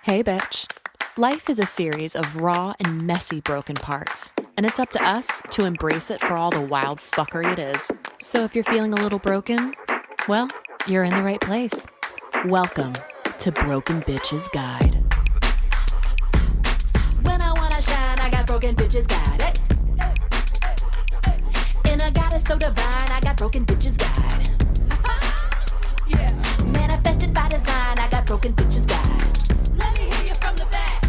Hey, bitch. Life is a series of raw and messy broken parts, and it's up to us to embrace it for all the wild fuckery it is. So if you're feeling a little broken, well, you're in the right place. Welcome to Broken Bitches Guide. When I wanna shine, I got Broken Bitches Guide. And I got it so divine, I got Broken Bitches Guide. Yeah. Manifested by design, I got Broken Bitches Guide. Let me hear you from the back.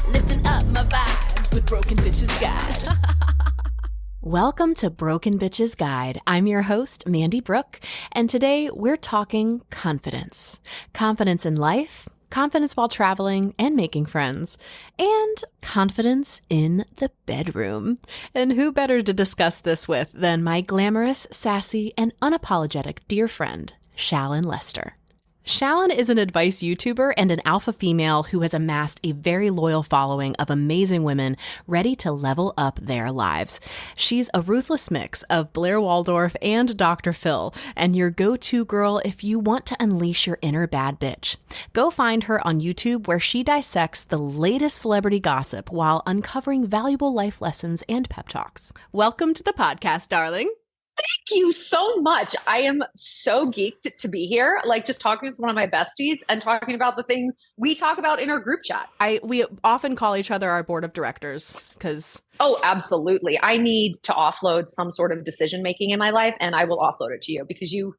Lifting up my vibes with Broken Bitches Guide. Welcome to Broken Bitches Guide. I'm your host, Mandy Brooke, and today we're talking confidence. Confidence in life, confidence while traveling and making friends, and confidence in the bedroom. And who better to discuss this with than my glamorous, sassy, and unapologetic dear friend, Shallon Lester. Shallon is an advice YouTuber and an alpha female who has amassed a very loyal following of amazing women ready to level up their lives. She's a ruthless mix of Blair Waldorf and Dr. Phil, and your go-to girl if you want to unleash your inner bad bitch. Go find her on YouTube, where she dissects the latest celebrity gossip while uncovering valuable life lessons and pep talks. Welcome to the podcast, darling. Thank you so much. I am so geeked to be here, like just talking with one of my besties and talking about the things we talk about in our group chat. We often call each other our board of directors because... Oh, absolutely. I need to offload some sort of decision making in my life, and I will offload it to you because you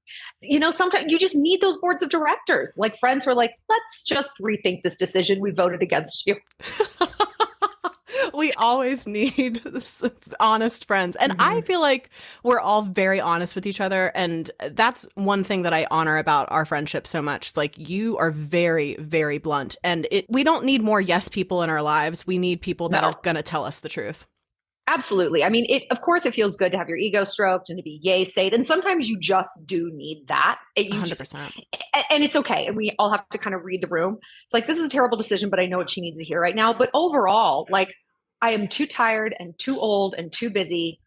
know, sometimes you just need those boards of directors, like friends who are like, let's just rethink this decision. We voted against you. We always need honest friends. And I feel like we're all very honest with each other. And that's one thing that I honor about our friendship so much. It's like you are very, very blunt. And we don't need more yes people in our lives. We need people that are going to tell us the truth. Absolutely. I mean, of course, it feels good to have your ego stroked and to be yay said. And sometimes you just do need that. 100%. And it's okay. And we all have to kind of read the room. It's like, this is a terrible decision, but I know what she needs to hear right now. But overall, like, I am too tired and too old and too busy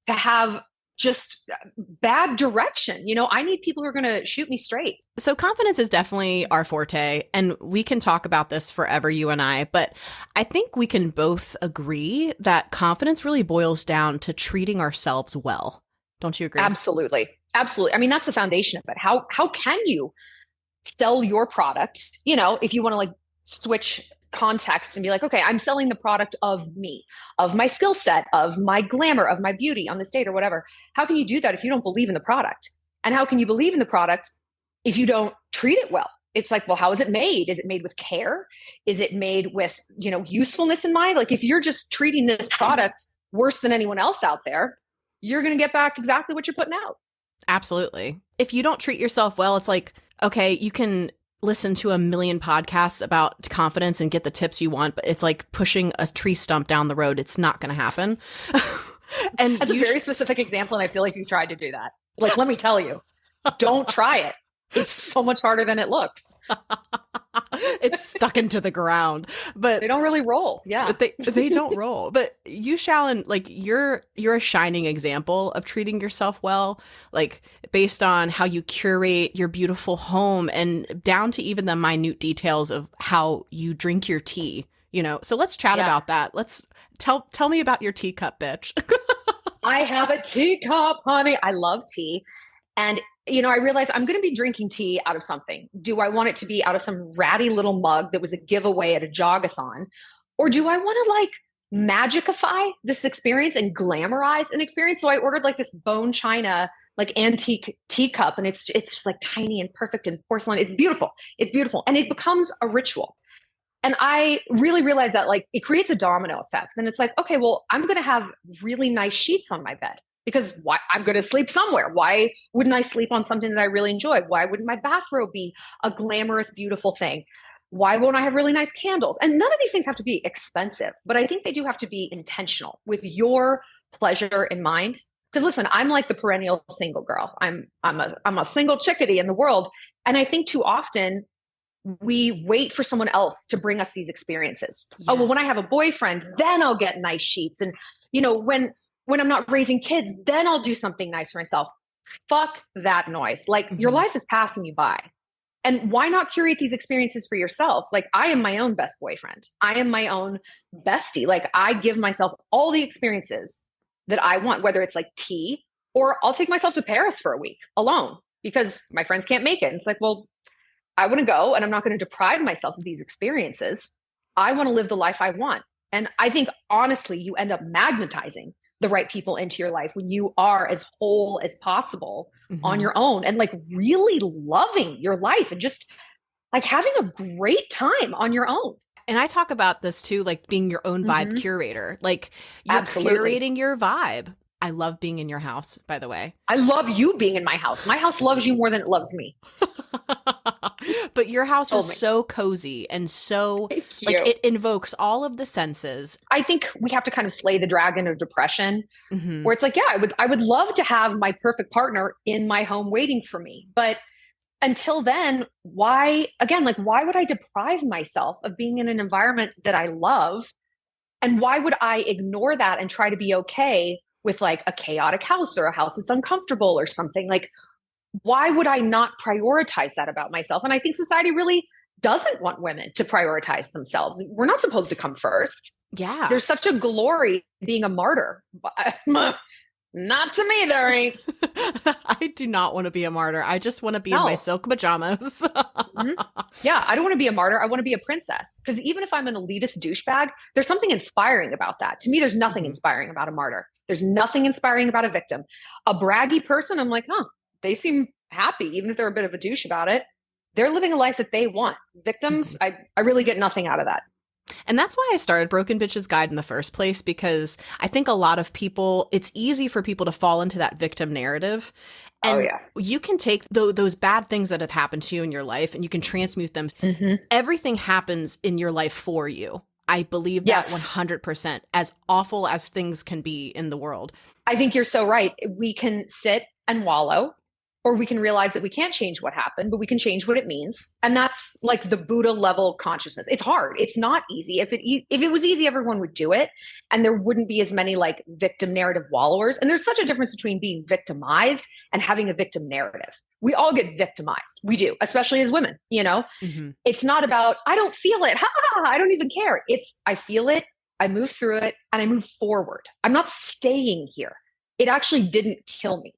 to have just bad direction. You know, I need people who are going to shoot me straight. So confidence is definitely our forte, and we can talk about this forever, you and I, but I think we can both agree that confidence really boils down to treating ourselves well. Don't you agree? Absolutely. Absolutely. I mean, that's the foundation of it. How can you sell your product? You know, if you want to like switch context and be like, okay, I'm selling the product of me, of my skill set, of my glamour, of my beauty on this date or whatever. How can you do that if you don't believe in the product? And how can you believe in the product if you don't treat it well? It's like, well, how is it made? Is it made with care? Is it made with, you know, usefulness in mind? Like if you're just treating this product worse than anyone else out there, you're going to get back exactly what you're putting out. Absolutely. If you don't treat yourself well, it's like, okay, you can listen to a million podcasts about confidence and get the tips you want, but it's like pushing a tree stump down the road. It's not going to happen. And that's a very specific example. And I feel like you tried to do that. Like, let me tell you, don't try it. It's so much harder than it looks. It's stuck into the ground, but they don't really roll. Yeah, they don't roll. But you, Shallon, like you're a shining example of treating yourself well, like based on how you curate your beautiful home and down to even the minute details of how you drink your tea. You know, so let's chat about that. Let's tell me about your teacup, bitch. I have a teacup, honey. I love tea. And, you know, I realized I'm going to be drinking tea out of something. Do I want it to be out of some ratty little mug that was a giveaway at a jogathon? Or do I want to like magicify this experience and glamorize an experience? So I ordered like this bone china, like antique teacup, and it's just like tiny and perfect and porcelain. It's beautiful. It's beautiful. And it becomes a ritual. And I really realized that like it creates a domino effect. And it's like, okay, well, I'm going to have really nice sheets on my bed. Because why? I'm going to sleep somewhere. Why wouldn't I sleep on something that I really enjoy? Why wouldn't my bathrobe be a glamorous, beautiful thing? Why won't I have really nice candles? And none of these things have to be expensive, but I think they do have to be intentional with your pleasure in mind. Because listen, I'm like the perennial single girl. I'm a single chickadee in the world. And I think too often we wait for someone else to bring us these experiences. Yes. Oh, well, when I have a boyfriend, then I'll get nice sheets. And, you know, when I'm not raising kids, then I'll do something nice for myself. Fuck that noise. Like your life is passing you by. And why not curate these experiences for yourself? Like, I am my own best boyfriend. I am my own bestie. Like, I give myself all the experiences that I want, whether it's like tea, or I'll take myself to Paris for a week alone because my friends can't make it. And it's like, well, I want to go and I'm not going to deprive myself of these experiences. I want to live the life I want. And I think, honestly, you end up magnetizing the right people into your life when you are as whole as possible on your own and like really loving your life and just like having a great time on your own. And I talk about this too, like being your own vibe curator, like you're curating your vibe. I love being in your house, by the way. I love you being in my house. My house loves you more than it loves me. But your house is so cozy and so like it invokes all of the senses. I think we have to kind of slay the dragon of depression where it's like, yeah, I would love to have my perfect partner in my home waiting for me. But until then, why would I deprive myself of being in an environment that I love? And why would I ignore that and try to be okay with like a chaotic house or a house that's uncomfortable or something? Like, why would I not prioritize that about myself? And I think society really doesn't want women to prioritize themselves. We're not supposed to come first. Yeah. There's such a glory being a martyr. Not to me, there ain't. I do not want to be a martyr. I just want to be in my silk pajamas. Yeah, I don't want to be a martyr. I want to be a princess. Because even if I'm an elitist douchebag, there's something inspiring about that. To me, there's nothing inspiring about a martyr. There's nothing inspiring about a victim. A braggy person, I'm like, they seem happy, even if they're a bit of a douche about it. They're living a life that they want. Victims, I really get nothing out of that. And that's why I started Broken Bitches Guide in the first place, because I think a lot of people, it's easy for people to fall into that victim narrative. And you can take those bad things that have happened to you in your life and you can transmute them. Everything happens in your life for you. I believe that 100%, as awful as things can be in the world. I think you're so right. We can sit and wallow, or we can realize that we can't change what happened, but we can change what it means. And that's like the Buddha level consciousness. It's hard. It's not easy. If it was easy, everyone would do it. And there wouldn't be as many like victim narrative wallowers. And there's such a difference between being victimized and having a victim narrative. We all get victimized. We do, especially as women, you know? It's not about, I don't feel it. I don't even care. It's, I feel it. I move through it and I move forward. I'm not staying here. It actually didn't kill me.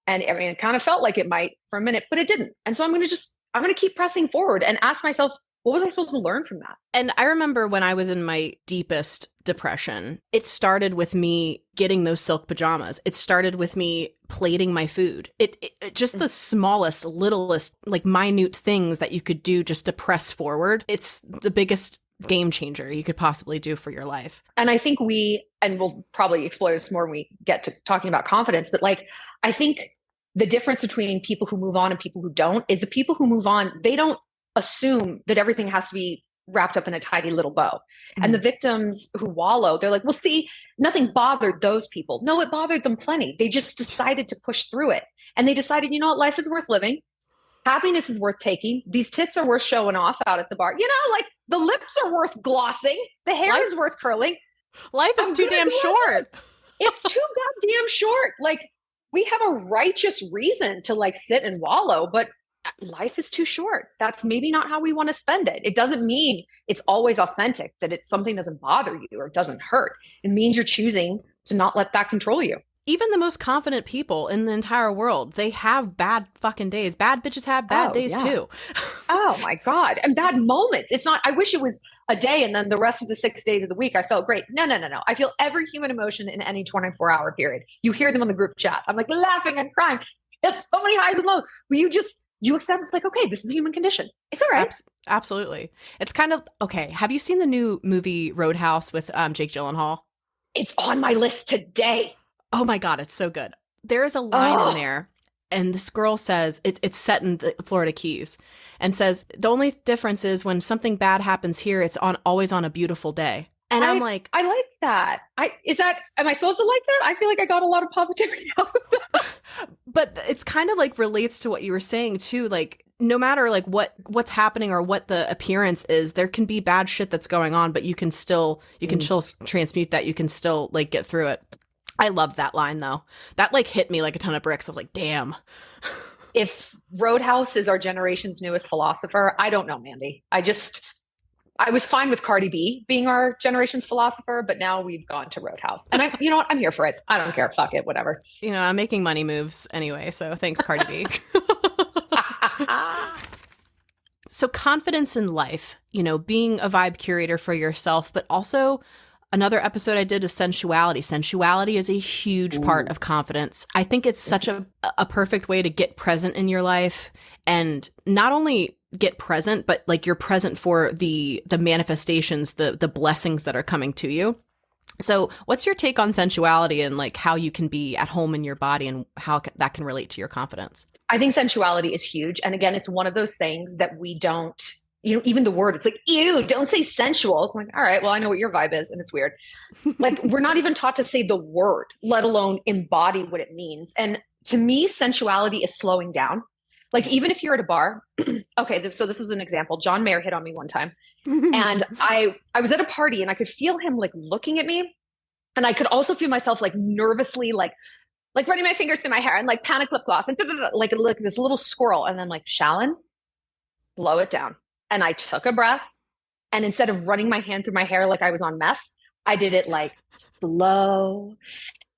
And I mean, it kind of felt like it might for a minute, but it didn't. And so I'm going to keep pressing forward and ask myself, what was I supposed to learn from that? And I remember when I was in my deepest depression, it started with me getting those silk pajamas. It started with me plating my food. It just the smallest, littlest, like minute things that you could do just to press forward. It's the biggest game changer you could possibly do for your life. And I think and we'll probably explore this more when we get to talking about confidence, but like, I think the difference between people who move on and people who don't is the people who move on, they don't assume that everything has to be wrapped up in a tidy little bow. And the victims who wallow, they're like, well, see, nothing bothered those people. No, it bothered them plenty. They just decided to push through it. And they decided, you know what, life is worth living. Happiness is worth taking. These tits are worth showing off out at the bar. You know, like the lips are worth glossing. The hair is worth curling. Life is too damn short. It's too goddamn short. Like, we have a righteous reason to like sit and wallow, but life is too short. That's maybe not how we want to spend it. It doesn't mean it's always authentic, that something doesn't bother you or doesn't hurt. It means you're choosing to not let that control you. Even the most confident people in the entire world, they have bad fucking days. Bad bitches have bad days too. Oh my God. And bad moments. It's not, I wish it was a day and then the rest of the 6 days of the week I felt great. No. I feel every human emotion in any 24-hour period. You hear them on the group chat. I'm like laughing and crying. It's so many highs and lows. But you accept it's like, okay, this is the human condition. It's all right. Absolutely. It's kind of, okay. Have you seen the new movie Roadhouse with Jake Gyllenhaal? It's on my list today. Oh my God, it's so good. There is a line in there, and this girl says, it's set in the Florida Keys, and says, the only difference is when something bad happens here, it's always on a beautiful day. And I'm like, I like that. Am I supposed to like that? I feel like I got a lot of positivity out of that. But it's kind of like relates to what you were saying too. Like, no matter like what's happening or what the appearance is, there can be bad shit that's going on, but you can still transmute that. You can still like get through it. I loved that line though. That like hit me like a ton of bricks. I was like, damn. if Roadhouse is our generation's newest philosopher, I don't know, Mandy. I was fine with Cardi B being our generation's philosopher, but now we've gone to Roadhouse. And you know what? I'm here for it. I don't care. Fuck it. Whatever. I'm making money moves anyway. So thanks, Cardi B. So confidence in life, being a vibe curator for yourself, but also another episode I did is sensuality. Sensuality is a huge part of confidence. I think it's such a perfect way to get present in your life, and not only get present, but like you're present for the manifestations, the blessings that are coming to you. So what's your take on sensuality and like how you can be at home in your body and how that can relate to your confidence? I think sensuality is huge. And again, it's one of those things that we don't, even the word, it's like, ew, don't say sensual. It's like, all right, well, I know what your vibe is. And it's weird. Like, we're not even taught to say the word, let alone embody what it means. And to me, sensuality is slowing down. Like, even if you're at a bar, okay, so this was an example. John Mayer hit on me one time. And I was at a party and I could feel him like looking at me. And I could also feel myself like nervously, like running my fingers through my hair and like panic lip gloss and like this little squirrel. And then like, Shallon, slow it down. And I took a breath. And instead of running my hand through my hair like I was on meth, I did it like slow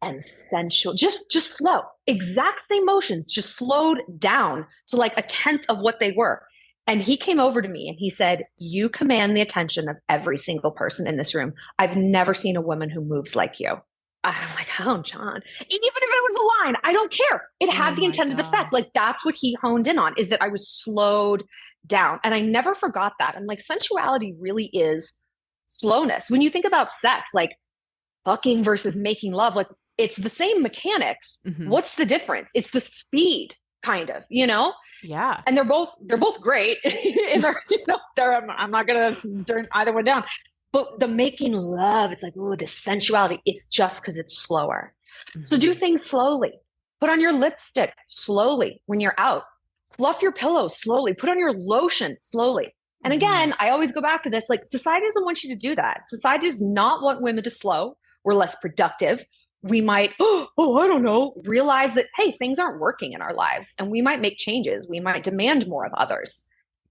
and sensual, just slow, exact same motions, just slowed down to like 1/10 of what they were. And he came over to me and he said, you command the attention of every single person in this room. I've never seen a woman who moves like you. I'm like, oh, John, and even if it was a line, I don't care. It had the intended effect. Like, that's what he honed in on, is that I was slowed down. And I never forgot that. And like, sensuality really is slowness. When you think about sex, like fucking versus making love, like it's the same mechanics. Mm-hmm. What's the difference? It's the speed, kind of, Yeah. And they're both great. And I'm not gonna turn either one down. But the making love, it's like, oh, the sensuality, it's just because it's slower. Mm-hmm. So do things slowly. Put on your lipstick slowly when you're out. Fluff your pillow slowly. Put on your lotion slowly. And again, I always go back to this, like, society doesn't want you to do that. Society does not want women to slow. We're less productive. We might, I don't know, realize that, hey, things aren't working in our lives and we might make changes. We might demand more of others.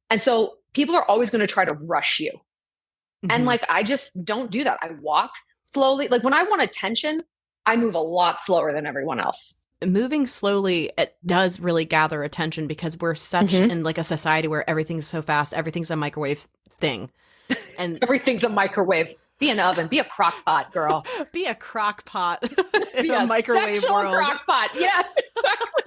And so people are always going to try to rush you. Mm-hmm. And like, I just don't do that. I walk slowly. Like when I want attention, I move a lot slower than everyone else. Moving slowly, it does really gather attention because we're such in like a society where everything's so fast. Everything's a microwave thing. And everything's a microwave. Be an oven. Be a crock pot, girl. Be a crock pot in a microwave world. Crock pot. Yeah, exactly.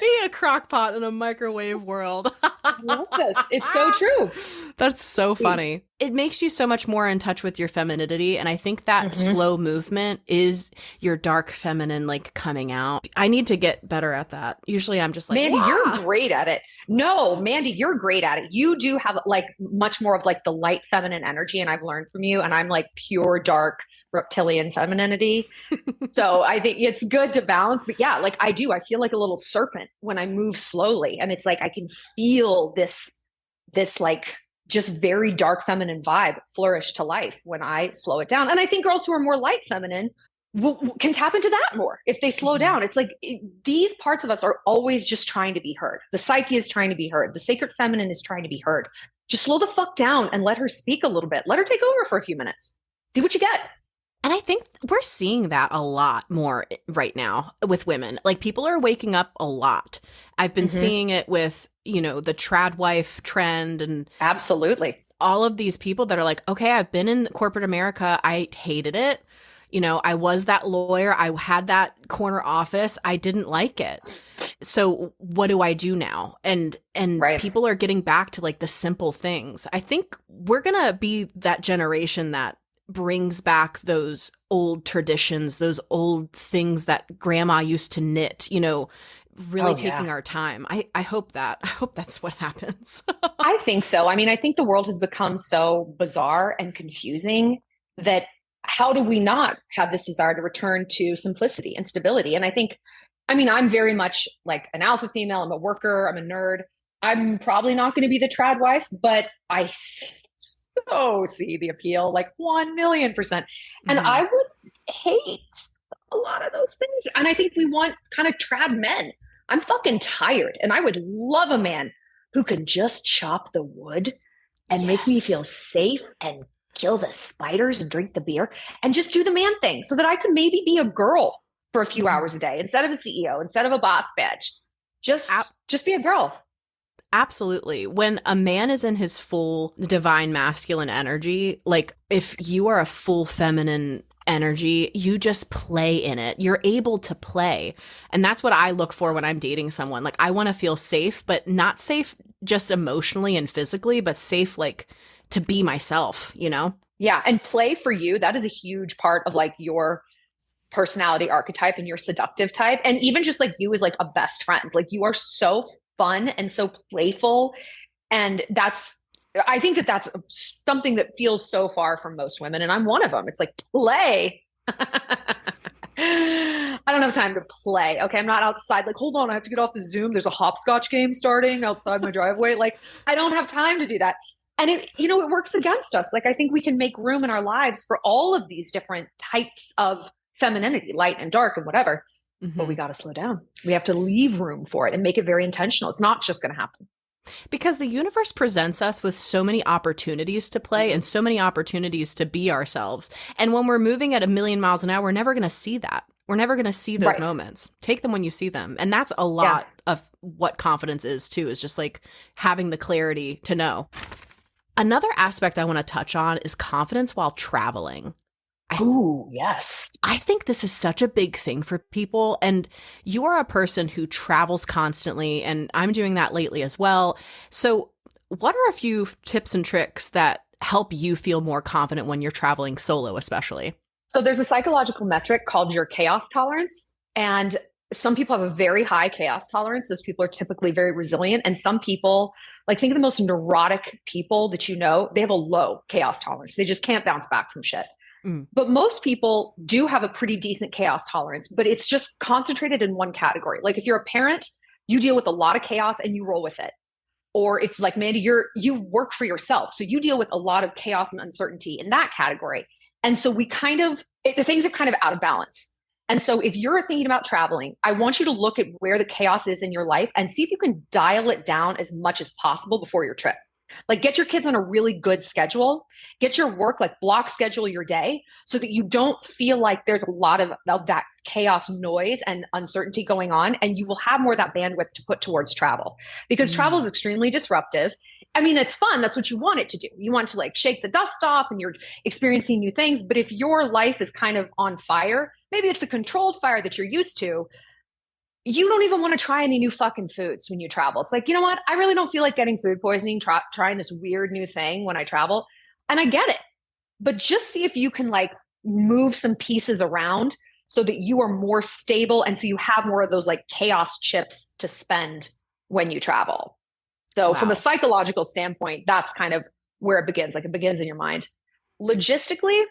Be a crock pot in a microwave world. I love this. It's so true. That's so funny. It makes you so much more in touch with your femininity. And I think that slow movement is your dark feminine, like, coming out. I need to get better at that. Usually I'm just like, Mandy, you're great at it. No, Mandy, you're great at it. You do have like much more of like the light feminine energy. And I've learned from you, and I'm like pure dark reptilian femininity. So I think it's good to balance. But yeah, like I do, I feel like a little serpent when I move slowly. And it's like, I can feel this like just very dark feminine vibe flourish to life when I slow it down. And I think girls who are more light feminine can tap into that more if they slow down. It's like these parts of us are always just trying to be heard. The psyche is trying to be heard. The sacred feminine is trying to be heard. Just slow the fuck down and let her speak a little bit. Let her take over for a few minutes. See what you get. And I think we're seeing that a lot more right now with women. Like, people are waking up a lot. I've been seeing it with, the trad wife trend and absolutely all of these people that are like, okay, I've been in corporate America. I hated it. I was that lawyer. I had that corner office. I didn't like it. So what do I do now? And people are getting back to like the simple things. I think we're going to be that generation that brings back those old traditions, those old things that grandma used to knit, really taking our time. I hope that's what happens. I think so. I mean, I think the world has become so bizarre and confusing that how do we not have this desire to return to simplicity and stability? And I'm very much like an alpha female. I'm a worker. I'm a nerd. I'm probably not going to be the trad wife, but I so see the appeal, like 1,000,000%. And I would hate a lot of those things. And I think we want kind of trad men. I'm fucking tired. And I would love a man who can just chop the wood and make me feel safe and kill the spiders and drink the beer and just do the man thing so that I could maybe be a girl for a few hours a day instead of a CEO, instead of a boss bitch. Just be a girl. Absolutely. When a man is in his full divine masculine energy, like if you are a full feminine energy, you just play in it. You're able to play. And that's what I look for when I'm dating someone. Like I want to feel safe, but not safe just emotionally and physically, but safe like to be myself, you know? Yeah. And play for you, that is a huge part of like your personality archetype and your seductive type. And even just like you as like a best friend, like you are so fun and so playful. And I think that that's something that feels so far from most women. And I'm one of them. It's like play. I don't have time to play. Okay. I'm not outside. Like, hold on. I have to get off the Zoom. There's a hopscotch game starting outside my driveway. Like, I don't have time to do that. And it works against us. Like, I think we can make room in our lives for all of these different types of femininity, light and dark and whatever. Mm-hmm. But we got to slow down. We have to leave room for it and make it very intentional. It's not just going to happen. Because the universe presents us with so many opportunities to play and so many opportunities to be ourselves. And when we're moving at 1,000,000 miles an hour, we're never going to see that. We're never going to see those moments. Take them when you see them. And that's a lot of what confidence is too, is just like having the clarity to know. Another aspect I want to touch on is confidence while traveling. Oh, yes. I think this is such a big thing for people. And you are a person who travels constantly, and I'm doing that lately as well. So what are a few tips and tricks that help you feel more confident when you're traveling solo, especially? So there's a psychological metric called your chaos tolerance. And some people have a very high chaos tolerance. Those people are typically very resilient. And some people, like think of the most neurotic people that you know, they have a low chaos tolerance. They just can't bounce back from shit. But most people do have a pretty decent chaos tolerance, but it's just concentrated in one category. Like if you're a parent, you deal with a lot of chaos and you roll with it. Or if like Mandy, you work for yourself. So you deal with a lot of chaos and uncertainty in that category. And so the things are kind of out of balance. And so if you're thinking about traveling, I want you to look at where the chaos is in your life and see if you can dial it down as much as possible before your trip. Like get your kids on a really good schedule, get your work, like block schedule your day so that you don't feel like there's a lot of that chaos noise and uncertainty going on. And you will have more of that bandwidth to put towards travel because travel is extremely disruptive. I mean, it's fun. That's what you want it to do. You want to like shake the dust off and you're experiencing new things. But if your life is kind of on fire, maybe it's a controlled fire that you're used to. You don't even want to try any new fucking foods when you travel. It's like, you know what? I really don't feel like getting food poisoning, trying this weird new thing when I travel. And I get it. But just see if you can like move some pieces around so that you are more stable. And so you have more of those like chaos chips to spend when you travel. So from a psychological standpoint, that's kind of where it begins. Like it begins in your mind. Logistically,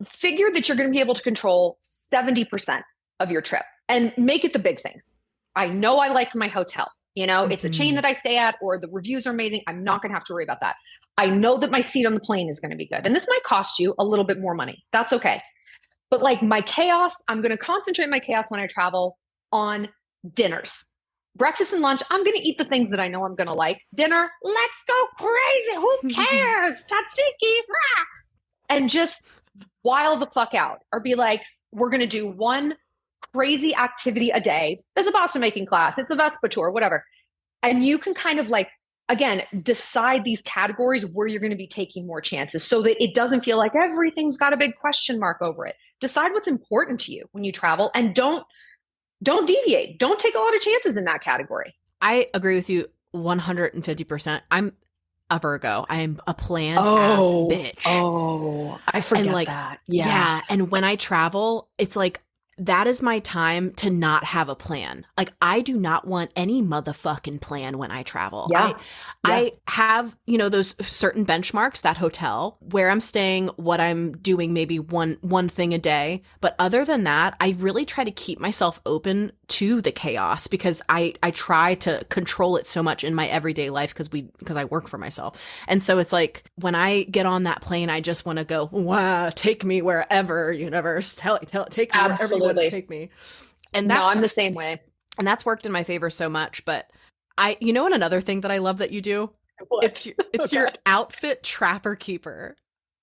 figure that you're going to be able to control 70% of your trip. And make it the big things. I know I like my hotel. You know, it's a chain that I stay at or the reviews are amazing. I'm not going to have to worry about that. I know that my seat on the plane is going to be good. And this might cost you a little bit more money. That's okay. But like my chaos, I'm going to concentrate my chaos when I travel on dinners. Breakfast and lunch, I'm going to eat the things that I know I'm going to like. Dinner, let's go crazy. Who cares? Tzatziki. And just wild the fuck out or be like, we're going to do one crazy activity a day. There's a Boston making class. It's a Vespa tour, whatever. And you can kind of like, again, decide these categories where you're going to be taking more chances so that it doesn't feel like everything's got a big question mark over it. Decide what's important to you when you travel and don't deviate. Don't take a lot of chances in that category. I agree with you 150%. I'm a Virgo. I'm a planned ass bitch. Oh, I forget that. Yeah. And when I travel, it's like, that is my time to not have a plan. Like I do not want any motherfucking plan when I travel. I have, those certain benchmarks, that hotel, where I'm staying, what I'm doing, maybe one thing a day. But other than that, I really try to keep myself open to the chaos because I try to control it so much in my everyday life because I work for myself. And so it's like when I get on that plane, I just want to go, wow, take me wherever, universe, take me wherever you want to take me. And I'm the same way. And that's worked in my favor so much. But and another thing that I love that you do, What? it's your outfit trapper keeper.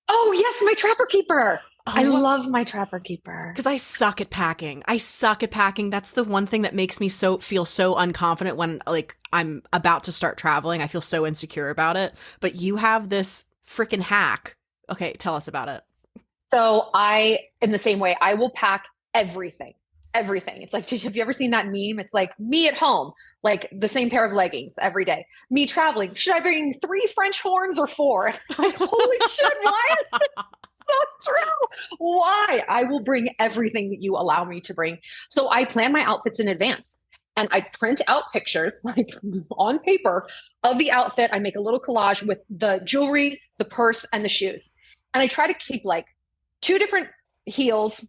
Oh yes, my trapper keeper. Oh, I love my trapper keeper. Because I suck at packing. That's the one thing that makes me feel so unconfident when like I'm about to start traveling. I feel so insecure about it. But you have this freaking hack. Okay, tell us about it. So I, in the same way, I will pack everything. Everything. It's like, have you ever seen that meme? It's like me at home, like the same pair of leggings every day. Me traveling. Should I bring 3 French horns or 4? It's like, holy shit, why is this so true? Why? I will bring everything that you allow me to bring. So I plan my outfits in advance and I print out pictures like on paper of the outfit. I make a little collage with the jewelry, the purse, and the shoes. And I try to keep like 2 different heels,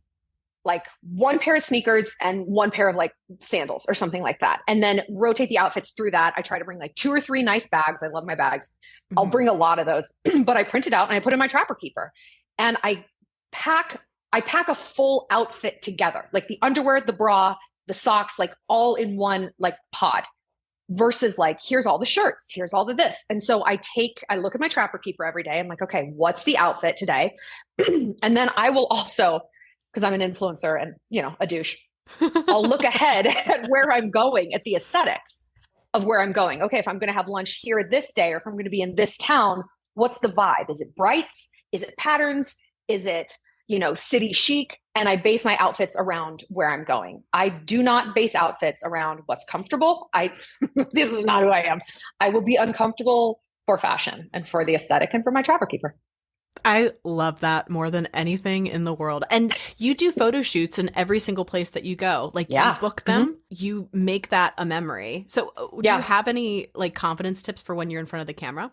like 1 pair of sneakers and 1 pair of like sandals or something like that. And then rotate the outfits through that. I try to bring like 2 or 3 nice bags. I love my bags. Mm-hmm. I'll bring a lot of those, but I print it out and I put in my trapper keeper. And I pack a full outfit together, like the underwear, the bra, the socks, like all in one like pod versus like, here's all the shirts, here's all the this. And so I look at my trapper keeper every day. I'm like, okay, what's the outfit today? And then I will also, because I'm an influencer and, a douche, I'll look ahead at where I'm going, at the aesthetics of where I'm going. Okay, if I'm going to have lunch here this day, or if I'm going to be in this town, what's the vibe? Is it brights? Is it patterns? Is it, city chic? And I base my outfits around where I'm going. I do not base outfits around what's comfortable. This is not who I am. I will be uncomfortable for fashion and for the aesthetic and for my trapper keeper. I love that more than anything in the world. And you do photo shoots in every single place that you go. Like you book them, you make that a memory. So do you have any like confidence tips for when you're in front of the camera?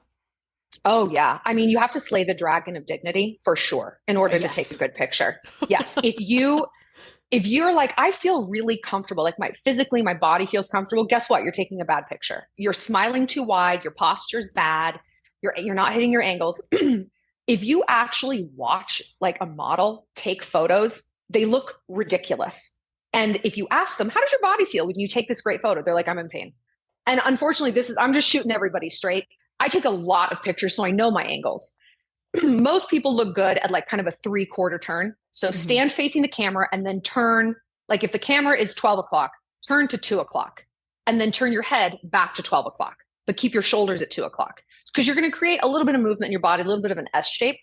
Oh yeah. I mean, you have to slay the dragon of dignity for sure in order to take a good picture. Yes. If you're like, I feel really comfortable, like physically my body feels comfortable, guess what? You're taking a bad picture. You're smiling too wide, your posture's bad, you're not hitting your angles. If you actually watch like a model take photos, they look ridiculous. And if you ask them, how does your body feel when you take this great photo? They're like, I'm in pain. And unfortunately, I'm just shooting everybody straight. I take a lot of pictures, so I know my angles. Most people look good at like kind of a 3/4 turn. So stand facing the camera and then turn, like if the camera is 12 o'clock, turn to 2 o'clock and then turn your head back to 12 o'clock, but keep your shoulders at 2 o'clock. Because you're going to create a little bit of movement in your body, a little bit of an S shape.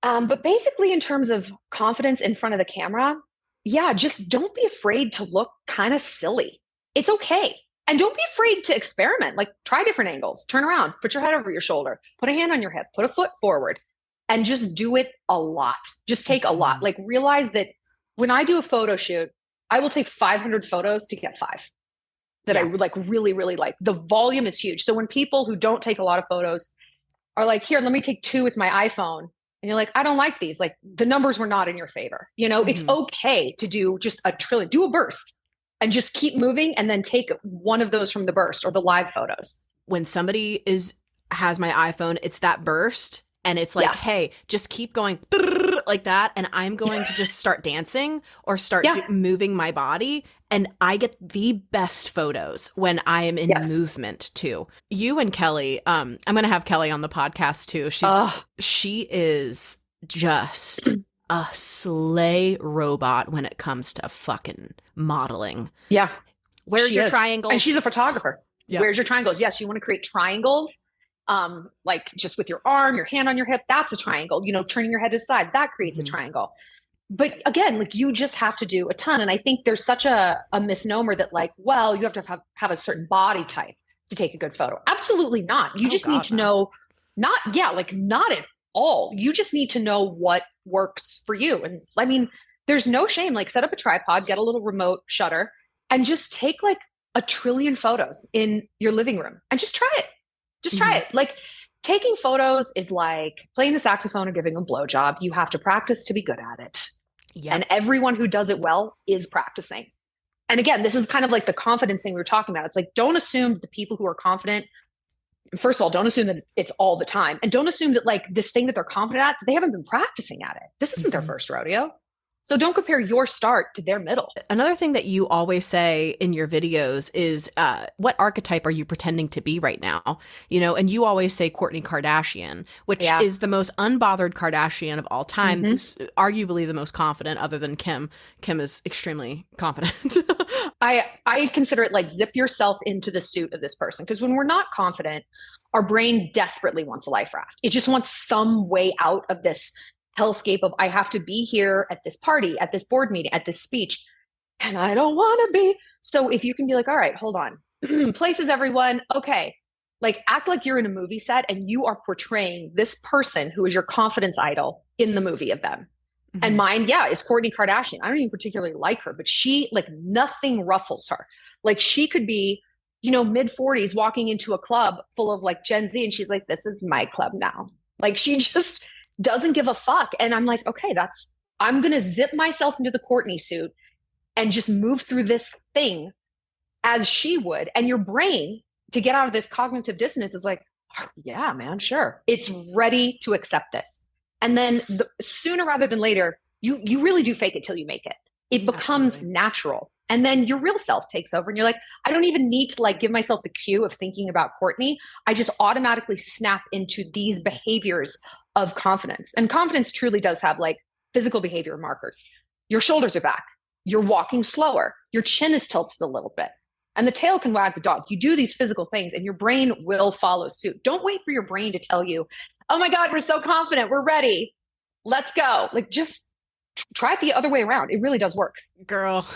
But basically in terms of confidence in front of the camera, just don't be afraid to look kind of silly. It's okay. And don't be afraid to experiment, like try different angles, turn around, put your head over your shoulder, put a hand on your hip, put a foot forward, and just do it a lot. Just take a lot. Like realize that when I do a photo shoot, I will take 500 photos to get 5 that I like really, really like. The volume is huge. So when people who don't take a lot of photos are like, here, let me take 2 with my iPhone. And you're like, I don't like these. Like the numbers were not in your favor. It's okay to do just a trillion, do a burst and just keep moving and then take one of those from the burst or the live photos. When somebody has my iPhone, it's that burst. And it's like, hey, just keep going like that. And I'm going to just start dancing or start moving my body. And I get the best photos when I am in movement too. You and Kelly, I'm going to have Kelly on the podcast too. She is just a slay robot when it comes to fucking modeling. Yeah. Where's your triangles? And she's a photographer. Yep. Where's your triangles? Yes. You want to create triangles. Like just with your arm, your hand on your hip, that's a triangle, turning your head to the side, that creates a triangle. But again, like you just have to do a ton. And I think there's such a misnomer that like, well, you have to have a certain body type to take a good photo. Absolutely not. You just need to know not at all. You just need to know what works for you. And I mean, there's no shame, like set up a tripod, get a little remote shutter and just take like a trillion photos in your living room and just try it. Just try it. Like taking photos is like playing the saxophone or giving a blowjob. You have to practice to be good at it. Yep. And everyone who does it well is practicing. And again, this is kind of like the confidence thing we were talking about. It's like, don't assume that the people who are confident, first of all, don't assume that it's all the time. And don't assume that like this thing that they're confident at, they haven't been practicing at it. This isn't their first rodeo. So don't compare your start to their middle. Another thing that you always say in your videos is what archetype are you pretending to be right now? You know, and you always say Kourtney Kardashian, which is the most unbothered Kardashian of all time, who's arguably the most confident other than Kim. Kim is extremely confident. I consider it like zip yourself into the suit of this person. Because when we're not confident, our brain desperately wants a life raft. It just wants some way out of this hellscape of I have to be here at this party, at this board meeting, at this speech, and I don't want to be. So if you can be like, all right, hold on, places everyone, okay, like act like you're in a movie set and you are portraying this person who is your confidence idol in the movie of them. And mine, is Kourtney Kardashian. I don't even particularly like her, but she, like, nothing ruffles her. Like, she could be, you know, mid-40s walking into a club full of like Gen Z and she's like, this is my club now. Like, she just doesn't give a fuck. And I'm like, okay, I'm going to zip myself into the Kourtney suit and just move through this thing as she would. And your brain, to get out of this cognitive dissonance, is like, oh, yeah, man, sure. It's ready to accept this. And then sooner rather than later, you really do fake it till you make it. It becomes natural. And then your real self takes over and you're like, I don't even need to like give myself the cue of thinking about Kourtney. I just automatically snap into these behaviors of confidence. And confidence truly does have like physical behavior markers. Your shoulders are back. You're walking slower. Your chin is tilted a little bit. And the tail can wag the dog. You do these physical things and your brain will follow suit. Don't wait for your brain to tell you, oh my God, we're so confident. We're ready. Let's go. Like, just try it the other way around. It really does work. Girl.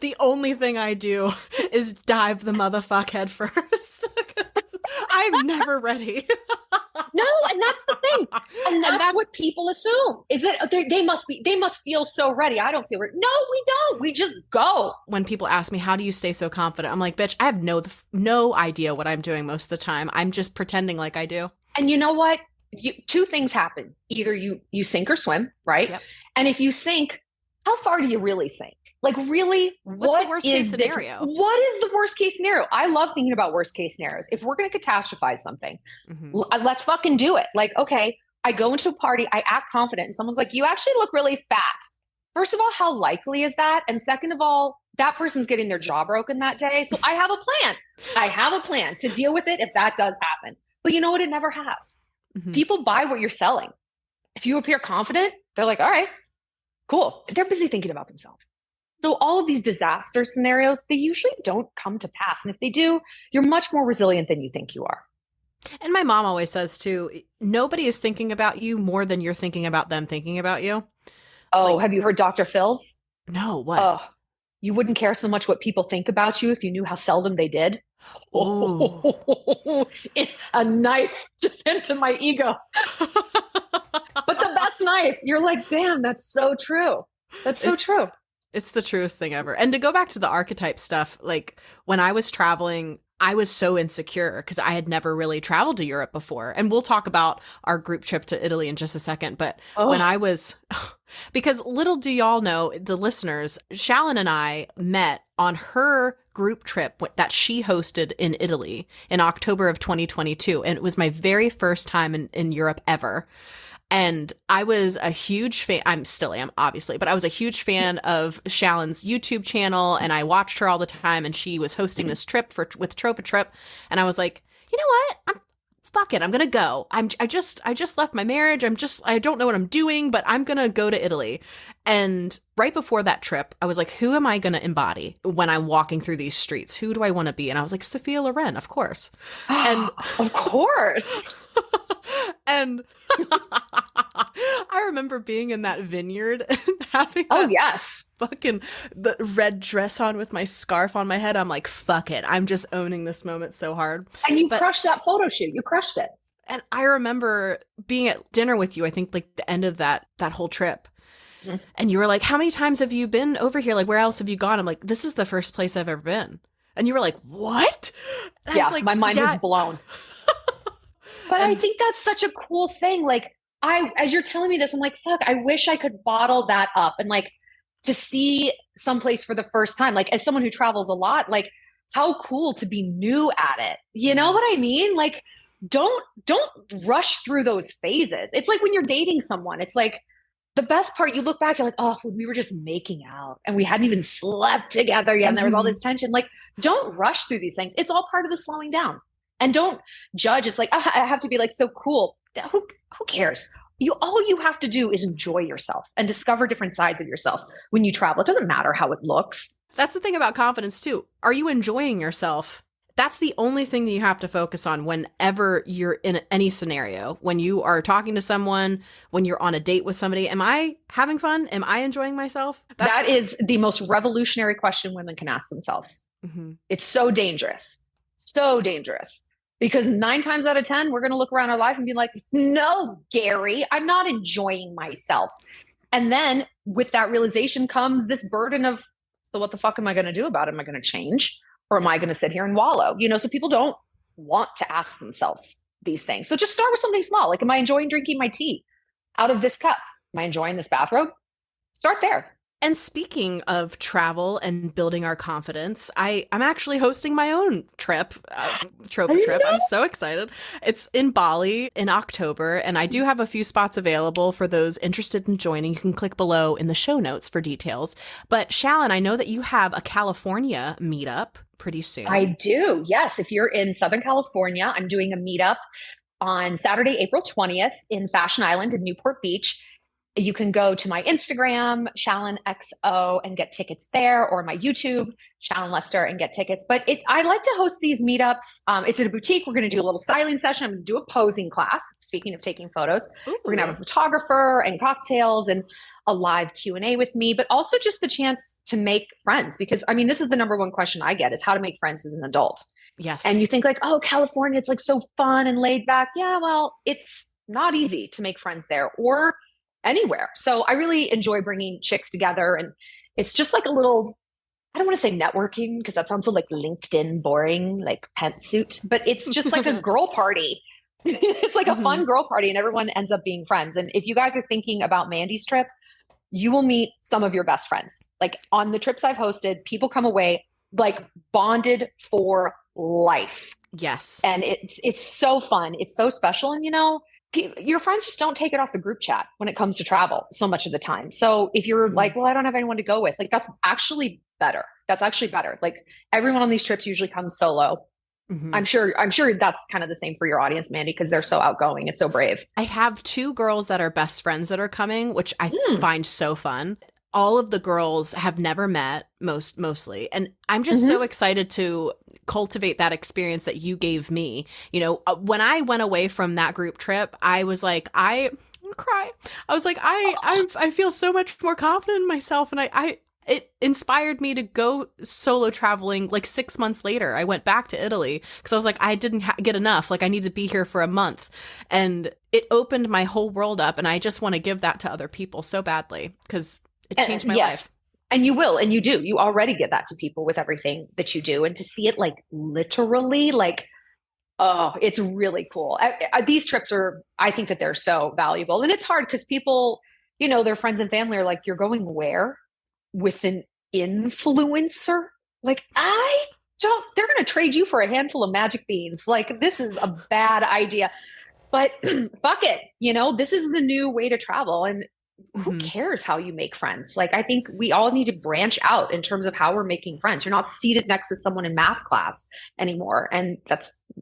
The only thing I do is dive the motherfuck head first. I'm never ready. No, and that's the thing. And that's what people assume, is that they must feel so ready. I don't feel ready. No, we don't. We just go. When people ask me, how do you stay so confident? I'm like, bitch, I have no idea what I'm doing most of the time. I'm just pretending like I do. And you know what? Two things happen. Either you sink or swim, right? Yep. And if you sink, how far do you really sink? Like, really, what's the worst case scenario? What is the worst case scenario? I love thinking about worst case scenarios. If we're going to catastrophize something, let's fucking do it. Like, okay, I go into a party, I act confident, and someone's like, you actually look really fat. First of all, how likely is that? And second of all, that person's getting their jaw broken that day. So I have a plan. I have a plan to deal with it if that does happen. But you know what? It never has. People buy what you're selling. If you appear confident, they're like, all right, cool. They're busy thinking about themselves. So all of these disaster scenarios, they usually don't come to pass. And if they do, you're much more resilient than you think you are. And my mom always says too, nobody is thinking about you more than you're thinking about them thinking about you. Oh, have you heard Dr. Phil's? No, what? Oh, you wouldn't care so much what people think about you if you knew how seldom they did. Oh, a knife just into my ego. But the best knife. You're like, damn, that's so true. That's so true. It's the truest thing ever. And to go back to the archetype stuff, like when I was traveling, I was so insecure because I had never really traveled to Europe before. And we'll talk about our group trip to Italy in just a second. But when I was, because little do y'all know, the listeners, Shallon and I met on her group trip that she hosted in Italy in October of 2022. And it was my very first time in Europe ever. And I was a huge fan. I still am, obviously, but I was a huge fan of Shallon's YouTube channel, and I watched her all the time. And she was hosting this trip with Tropa Trip, and I was like, you know what? Fuck it, I'm gonna go. I just left my marriage. I don't know what I'm doing, but I'm gonna go to Italy. And right before that trip, I was like, who am I gonna embody when I'm walking through these streets? Who do I want to be? And I was like, Sophia Loren, of course. And of course. And I remember being in that vineyard and having fucking the red dress on with my scarf on my head. I'm like, fuck it. I'm just owning this moment so hard. And you crushed that photo shoot. You crushed it. And I remember being at dinner with you, I think like the end of that whole trip. Mm-hmm. And you were like, how many times have you been over here? Like, where else have you gone? I'm like, this is the first place I've ever been. And you were like, what? And yeah, my mind was blown. But I think that's such a cool thing. Like, as you're telling me this, I'm like, fuck, I wish I could bottle that up and like to see someplace for the first time. Like, as someone who travels a lot, like, how cool to be new at it. You know what I mean? Like, don't rush through those phases. It's like when you're dating someone, it's like, the best part, you look back, you're like, oh, we were just making out and we hadn't even slept together yet. And there was all this tension. Like, don't rush through these things. It's all part of the slowing down. And don't judge. It's like, oh, I have to be like so cool. Who cares? All you have to do is enjoy yourself and discover different sides of yourself when you travel. It doesn't matter how it looks. That's the thing about confidence too. Are you enjoying yourself? That's the only thing that you have to focus on whenever you're in any scenario. When you are talking to someone, when you're on a date with somebody, am I having fun? Am I enjoying myself? That is the most revolutionary question women can ask themselves. Mm-hmm. It's so dangerous. So dangerous. Because 9 times out of 10, we're going to look around our life and be like, no, Gary, I'm not enjoying myself. And then with that realization comes this burden of, so what the fuck am I going to do about it? Am I going to change? Or am I going to sit here and wallow? So people don't want to ask themselves these things. So just start with something small. Like, am I enjoying drinking my tea out of this cup? Am I enjoying this bathrobe? Start there. And speaking of travel and building our confidence, I'm actually hosting my own trip, Tropa trip. I'm so excited. It's in Bali in October, and I do have a few spots available for those interested in joining. You can click below in the show notes for details. But Shallon, I know that you have a California meetup pretty soon. I do. Yes. If you're in Southern California, I'm doing a meetup on Saturday, April 20th in Fashion Island in Newport Beach. You can go to my Instagram, ShallonXO, and get tickets there, or my YouTube, Shallon Lester, and get tickets. But I like to host these meetups. It's at a boutique. We're going to do a little styling session. I'm going to do a posing class. Speaking of taking photos, We're going to have a photographer and cocktails and a live Q&A with me, but also just the chance to make friends. Because I mean, this is the number one question I get, is how to make friends as an adult. Yes. And you think like, oh, California, it's like so fun and laid back. Yeah, well, it's not easy to make friends there or anywhere. So I really enjoy bringing chicks together, and it's just like a little, I don't want to say networking because that sounds so like LinkedIn boring, like pantsuit, but it's just like a girl party. It's like a fun girl party, and everyone ends up being friends. And if you guys are thinking about Mandy's trip, you will meet some of your best friends. Like on the trips I've hosted, people come away like bonded for life. Yes. And it's so fun. It's so special. And your friends just don't take it off the group chat when it comes to travel so much of the time. So if you're like, well, I don't have anyone to go with, like, that's actually better. Like everyone on these trips usually comes solo. Mm-hmm. I'm sure that's kind of the same for your audience, Mandy, because they're so outgoing. It's so brave. I have 2 girls that are best friends that are coming, which I find so fun. All of the girls have never met, mostly. And I'm just so excited to cultivate that experience that you gave me. When I went away from that group trip, I was like, I'm gonna cry. I was like, I feel so much more confident in myself. And it inspired me to go solo traveling. Like 6 months later, I went back to Italy because I was like, I didn't get enough. Like I need to be here for a month. And it opened my whole world up. And I just want to give that to other people so badly because it changed my life. And you will, and you do. You already give that to people with everything that you do. And to see it like literally, like, oh, it's really cool. These trips I think that they're so valuable. And it's hard because people, their friends and family are like, you're going where? With an influencer? Like, they're going to trade you for a handful of magic beans. Like, this is a bad idea. But fuck it. This is the new way to travel. And who cares how you make friends? Like, I think we all need to branch out in terms of how we're making friends. You're not seated next to someone in math class anymore. And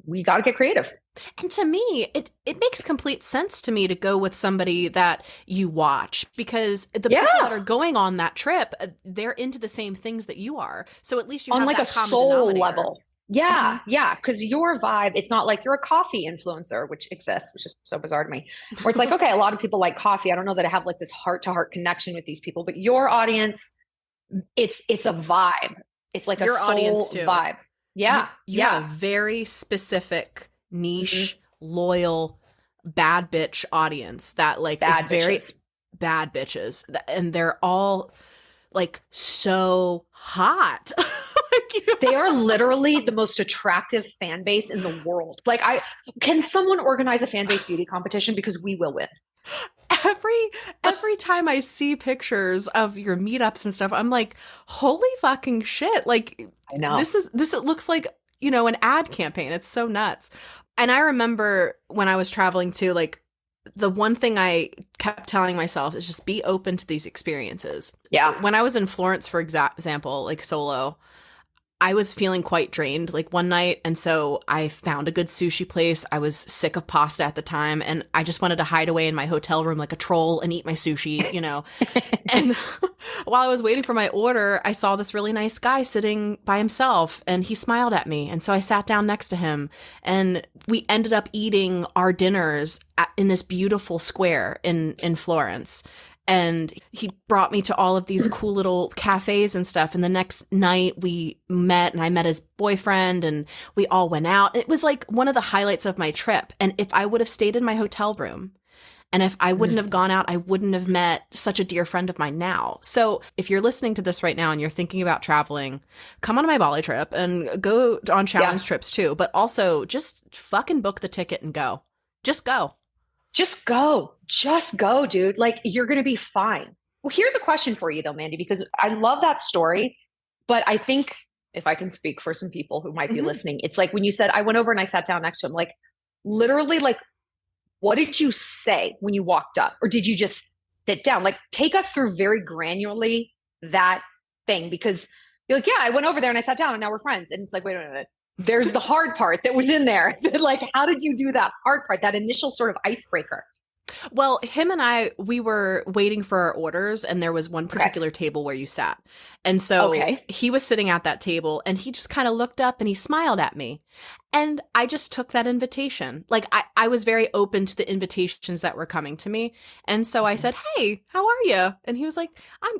we got to get creative. And to me, it makes complete sense to me to go with somebody that you watch, because the people that are going on that trip, they're into the same things that you are. So at least you have on like that a common soul denominator. level. Yeah. Yeah. Because your vibe, it's not like you're a coffee influencer, which exists, which is so bizarre to me. Where it's like, okay, a lot of people like coffee. I don't know that I have like this heart to heart connection with these people, but your audience, it's a vibe. It's like your soul audience too. Vibe. Yeah. You have a very specific niche, loyal, bad bitch audience that like is very bad bitches. And they're all like so hot. They are literally the most attractive fan base in the world. Like, can someone organize a fan-based beauty competition? Because we will win. Every time I see pictures of your meetups and stuff, I'm like, holy fucking shit. Like, I know. This looks like, an ad campaign. It's so nuts. And I remember when I was traveling too, like, the one thing I kept telling myself is just be open to these experiences. Yeah. When I was in Florence, for example, like solo, I was feeling quite drained like one night. And so I found a good sushi place. I was sick of pasta at the time. And I just wanted to hide away in my hotel room like a troll and eat my sushi, you know. And while I was waiting for my order, I saw this really nice guy sitting by himself and he smiled at me. And so I sat down next to him and we ended up eating our dinners in this beautiful square in Florence. And he brought me to all of these cool little cafes and stuff. And the next night we met and I met his boyfriend and we all went out. It was like one of the highlights of my trip. And if I would have stayed in my hotel room and if I wouldn't have gone out, I wouldn't have met such a dear friend of mine now. So if you're listening to this right now and you're thinking about traveling, come on my Bali trip and go on challenge trips too. But also just fucking book the ticket and go. Just go. Just go. Just go, dude. Like, you're going to be fine. Well, here's a question for you, though, Mandy, because I love that story. But I think if I can speak for some people who might be listening, it's like when you said, I went over and I sat down next to him, like, literally, like, what did you say when you walked up? Or did you just sit down? Like, take us through very granularly that thing, because you're like, yeah, I went over there and I sat down and now we're friends. And it's like, wait a minute. There's the hard part that was in there. Like, how did you do that hard part, that initial sort of icebreaker? Well, him and I, we were waiting for our orders and there was one particular table where you sat. And so he was sitting at that table and he just kind of looked up and he smiled at me. And I just took that invitation. Like I was very open to the invitations that were coming to me. And so I said, hey, how are you? And he was like,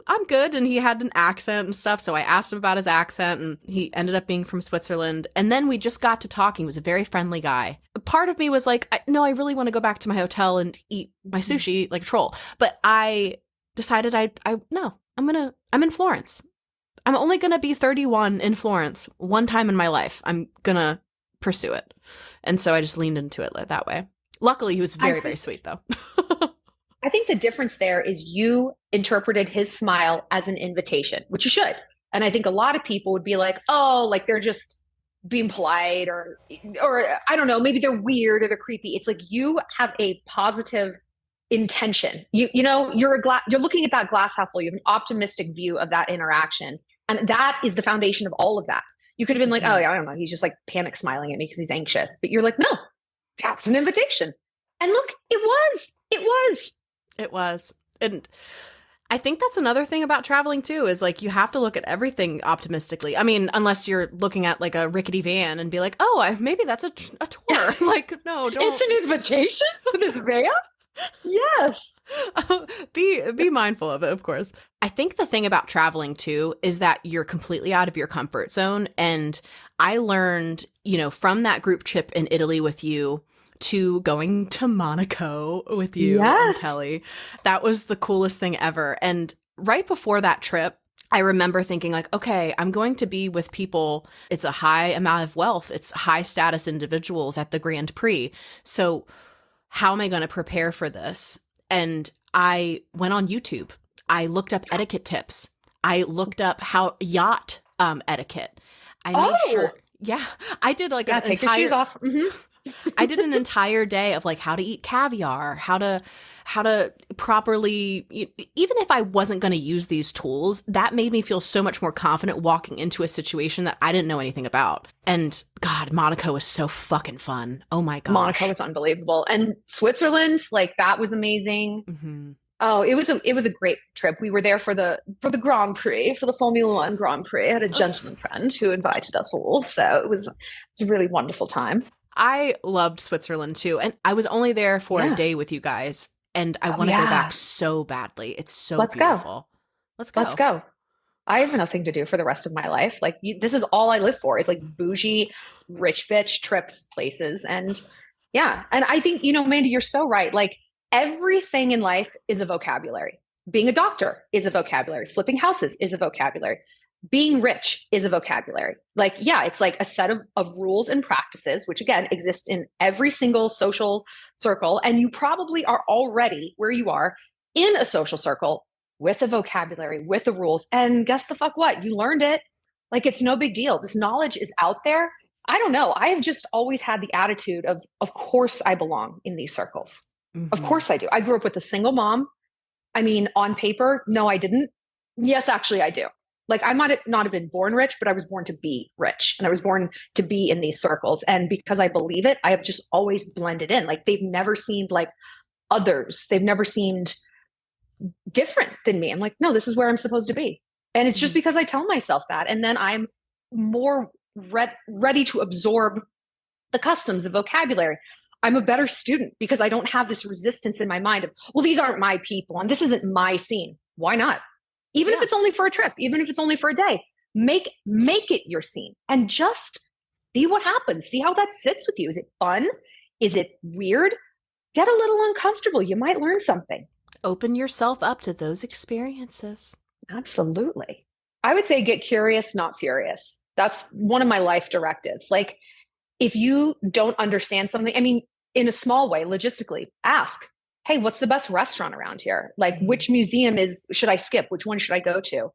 I'm good. And he had an accent and stuff. So I asked him about his accent and he ended up being from Switzerland. And then we just got to talking. He was a very friendly guy. Part of me was like, no, I really want to go back to my hotel and eat my sushi like a troll. But I decided I'm in Florence. I'm only going to be 31 in Florence one time in my life. I'm going to pursue it. And so I just leaned into it that way. Luckily, he was very sweet, though. I think the difference there is you interpreted his smile as an invitation, which you should. And I think a lot of people would be like, oh, like they're just being polite or I don't know, maybe they're weird or they're creepy. It's like you have a positive intention. You know, you're looking at that glass half full. You have an optimistic view of that interaction. And that is the foundation of all of that. You could have been like, oh, yeah, I don't know. He's just like panic smiling at me because he's anxious. But you're like, no, that's an invitation. And look, it was. And I think that's another thing about traveling too, is like, you have to look at everything optimistically. I mean, unless you're looking at like a rickety van and be like, oh, maybe that's a tour. Like, no, don't. It's an invitation to this van? Yes. Be mindful of it, of course. I think the thing about traveling too is that you're completely out of your comfort zone. And I learned, from that group trip in Italy with you to going to Monaco with you and Kelly, that was the coolest thing ever. And right before that trip, I remember thinking like, okay, I'm going to be with people. It's a high amount of wealth. It's high status individuals at the Grand Prix. So how am I going to prepare for this? And I went on YouTube. I looked up etiquette tips. I looked up how yacht etiquette. I made sure. Yeah. I did like an take your shoes off. I did an entire day of like how to eat caviar, how to properly, even if I wasn't going to use these tools, that made me feel so much more confident walking into a situation that I didn't know anything about. And God, Monaco was so fucking fun. Oh my gosh. Monaco was unbelievable. And Switzerland, like that was amazing. Mm-hmm. Oh, it was a great trip. We were there for the Grand Prix, for the Formula One Grand Prix. I had a gentleman friend who invited us all. So it was a really wonderful time. I loved Switzerland too. And I was only there for a day with you guys. And I want to go back so badly. It's so beautiful. Let's go. I have nothing to do for the rest of my life. Like this is all I live for, is like bougie, rich bitch trips, places. And yeah. And I think, Mandy, you're so right. Like everything in life is a vocabulary. Being a doctor is a vocabulary. Flipping houses is a vocabulary. Being rich is a vocabulary. Like, yeah, it's like a set of rules and practices, which again exist in every single social circle. And you probably are already where you are in a social circle with a vocabulary, with the rules. And guess the fuck what? You learned it. Like, it's no big deal. This knowledge is out there. I don't know. I have just always had the attitude of course I belong in these circles. Of Mm-hmm. course I do. I grew up with a single mom. I mean, on paper, no, I didn't. Yes, actually, I do. Like, I might not have been born rich, but I was born to be rich. And I was born to be in these circles. And because I believe it, I have just always blended in. Like, they've never seemed like others. They've never seemed different than me. I'm like, no, this is where I'm supposed to be. And it's just because I tell myself that. And then I'm more ready to absorb the customs, the vocabulary. I'm a better student because I don't have this resistance in my mind of, well, these aren't my people and this isn't my scene. Why not? Even if it's only for a trip, even if it's only for a day, make it your scene and just see what happens. See how that sits with you. Is it fun? Is it weird? Get a little uncomfortable. You might learn something. Open yourself up to those experiences. Absolutely. I would say get curious, not furious. That's one of my life directives. Like, if you don't understand something, I mean, in a small way, logistically, ask, hey, what's the best restaurant around here? Like, which museum should I skip? Which one should I go to?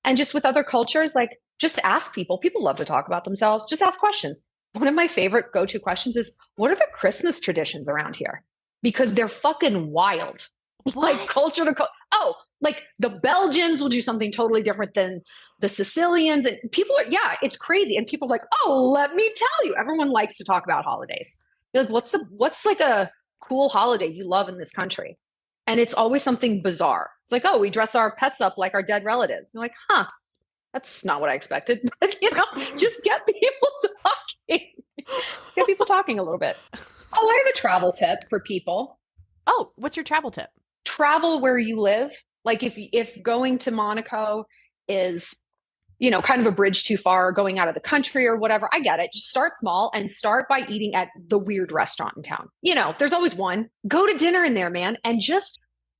And just with other cultures, like, just ask people. People love to talk about themselves. Just ask questions. One of my favorite go-to questions is, what are the Christmas traditions around here? Because they're fucking wild. Like, culture to oh, like the Belgians will do something totally different than the Sicilians. And people are, yeah, it's crazy. And people are like, oh, let me tell you. Everyone likes to talk about holidays. You're like, what's like a cool holiday you love in this country? And it's always something bizarre. It's like, oh, we dress our pets up like our dead relatives. You're like, huh, that's not what I expected. But, just get people talking. Get people talking a little bit. Oh, I have a travel tip for people. Oh, what's your travel tip? Travel where you live. Like, if going to Monaco is, kind of a bridge too far, going out of the country or whatever, I get it. Just start small and start by eating at the weird restaurant in town. There's always one. Go to dinner in there, man, and just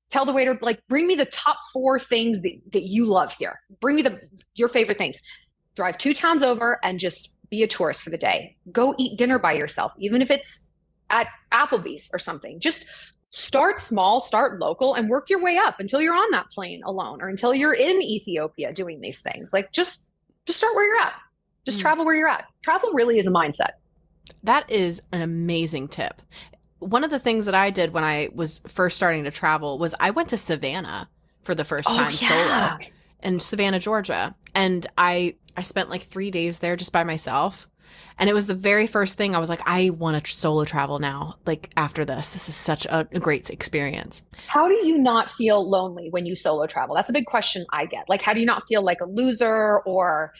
tell the waiter, like, bring me the top 4 things that you love here. Bring me your favorite things. Drive 2 towns over and just be a tourist for the day. Go eat dinner by yourself, even if it's at Applebee's or something. Just start small, start local, and work your way up until you're on that plane alone or until you're in Ethiopia doing these things. Like, just start where you're at. Just travel where you're at. Travel really is a mindset. That is an amazing tip. One of the things that I did when I was first starting to travel was I went to Savannah for the first time solo in Savannah, Georgia. And I spent like 3 days there just by myself. And it was the very first thing I was like, I want to solo travel now. Like, after this is such a great experience. How do you not feel lonely when you solo travel? That's a big question I get. Like, how do you not feel like a loser or,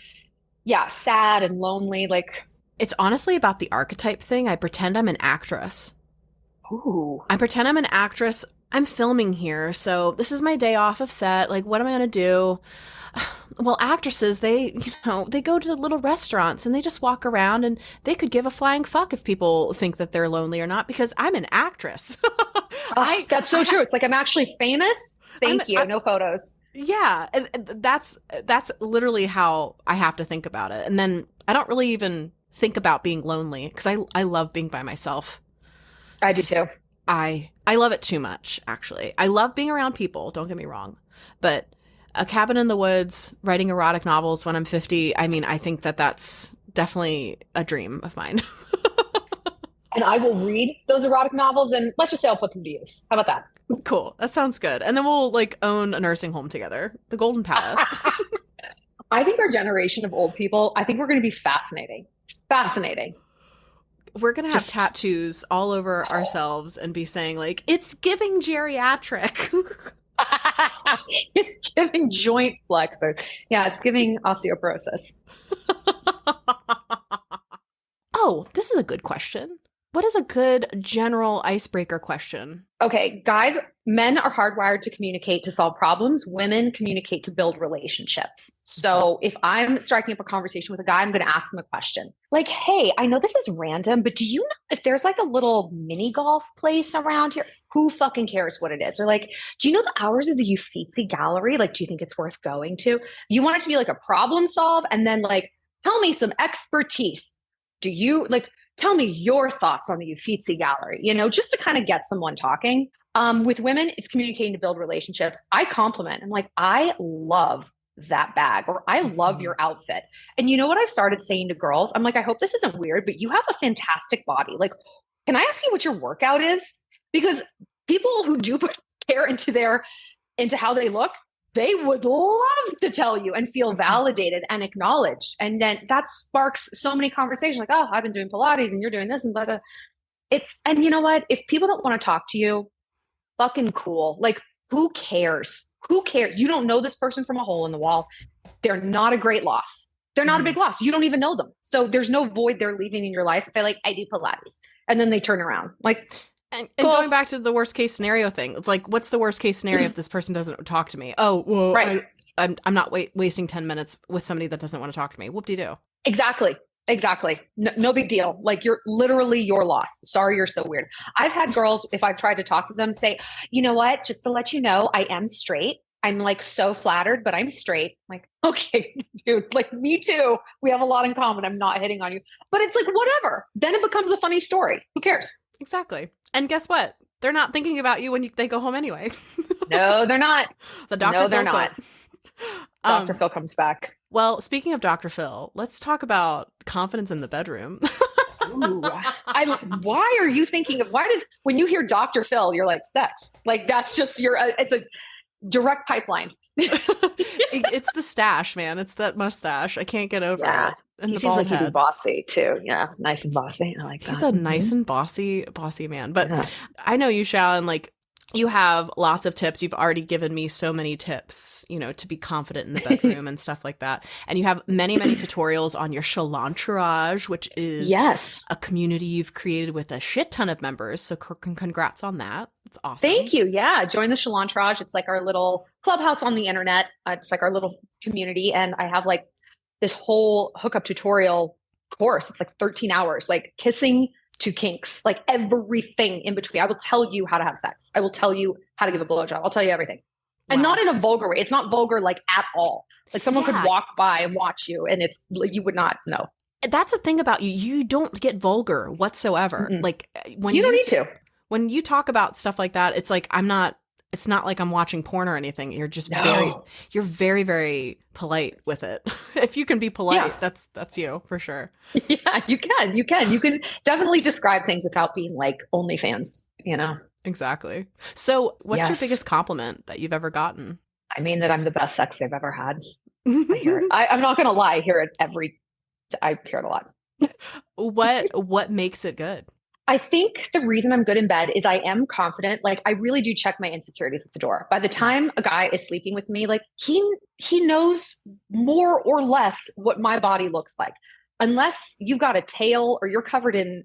sad and lonely? Like, it's honestly about the archetype thing. I pretend I'm an actress. Ooh. I pretend I'm an actress. I'm filming here. So this is my day off of set. Like, what am I going to do? Well, actresses, they go to little restaurants and they just walk around and they could give a flying fuck if people think that they're lonely or not because I'm an actress. That's so true. It's like, I'm actually famous. Thank you. No photos. Yeah. And that's literally how I have to think about it. And then I don't really even think about being lonely because I love being by myself. I do too. I love it too much, actually. I love being around people. Don't get me wrong. But a cabin in the woods, writing erotic novels when I'm 50, I mean, I think that that's definitely a dream of mine. And I will read those erotic novels and let's just say I'll put them to use. How about that? Cool. That sounds good. And then we'll like own a nursing home together, the Golden Palace. I think our generation of old people, I think we're going to be fascinating. Fascinating. We're going to have tattoos all over ourselves and be saying like, it's giving geriatric. It's giving joint flexor. Yeah, it's giving osteoporosis. Oh, this is a good question. What is a good general icebreaker question? Okay, guys, men are hardwired to communicate to solve problems. Women communicate to build relationships. So if I'm striking up a conversation with a guy, I'm going to ask him a question. Like, hey, I know this is random, but do you know if there's like a little mini golf place around here? Who fucking cares what it is? Or like, do you know the hours of the Uffizi Gallery? Like, do you think it's worth going to? You want it to be like a problem solve and then like, tell me some expertise. Do you like, tell me your thoughts on the Uffizi Gallery, just to kind of get someone talking. With women, it's communicating to build relationships. I compliment. I'm like, I love that bag, or I love your outfit. And you know what I've started saying to girls? I'm like, I hope this isn't weird, but you have a fantastic body. Like, can I ask you what your workout is? Because people who do put care into how they look, they would love to tell you and feel validated and acknowledged. And then that sparks so many conversations like, oh, I've been doing Pilates and you're doing this and blah, blah. And you know what? If people don't want to talk to you, fucking cool. Like, who cares? Who cares? You don't know this person from a hole in the wall. They're not a great loss. They're not a big loss. You don't even know them. So there's no void they're leaving in your life if they're like, I do Pilates. And then they turn around. Like, and going back to the worst case scenario thing, it's like, what's the worst case scenario if this person doesn't talk to me? Oh, well, right. I'm not wasting 10 minutes with somebody that doesn't want to talk to me. Whoop-de-doo. Exactly. No big deal. Like, you're literally your loss. Sorry, you're so weird. I've had girls, if I've tried to talk to them, say, you know what, just to let you know, I am straight. I'm like so flattered, but I'm straight. I'm like, okay, dude, like, me too. We have a lot in common. I'm not hitting on you, but it's like, whatever. Then it becomes a funny story. Who cares? Exactly. And guess what? They're not thinking about you when they go home anyway. No, they're not. The Dr. No, they're Phil not. Dr. Phil comes back. Well, speaking of Dr. Phil, let's talk about confidence in the bedroom. Ooh, why are you thinking of, when you hear Dr. Phil, you're like, sex? Like, that's just it's a direct pipeline. It's the stash, man. It's that mustache. I can't get over it. And he the seems bald like head. he'd be bossy too. Yeah, nice and bossy. I like that. He's a nice and bossy man. But I know you, Shallon, like, you have lots of tips. You've already given me so many tips, to be confident in the bedroom and stuff like that. And you have many, many tutorials on your Shallontourage, which is a community you've created with a shit ton of members. So congrats on that. It's awesome. Thank you. Yeah. Join the Shallontourage. It's like our little clubhouse on the internet. It's like our little community. And I have like this whole hookup tutorial course. It's like 13 hours, like kissing to kinks, like everything in between. I will tell you how to have sex. I will tell you how to give a blowjob. I'll tell you everything. And not in a vulgar way. It's not vulgar, like, at all. Like, someone could walk by and watch you and you would not know. That's the thing about you. You don't get vulgar whatsoever. Mm-mm. Like, when you don't need to. When you talk about stuff like that, it's like, it's not like I'm watching porn or anything. You're just you're very, very polite with it. If you can be polite, that's you for sure. Yeah, you can. You can definitely describe things without being like OnlyFans, Exactly. So what's your biggest compliment that you've ever gotten? I mean, that I'm the best sex they've ever had. I hear it. I'm not going to lie. I hear it a lot. What makes it good? I think the reason I'm good in bed is I am confident. Like, I really do check my insecurities at the door. By the time a guy is sleeping with me, like, he knows more or less what my body looks like. Unless you've got a tail or you're covered in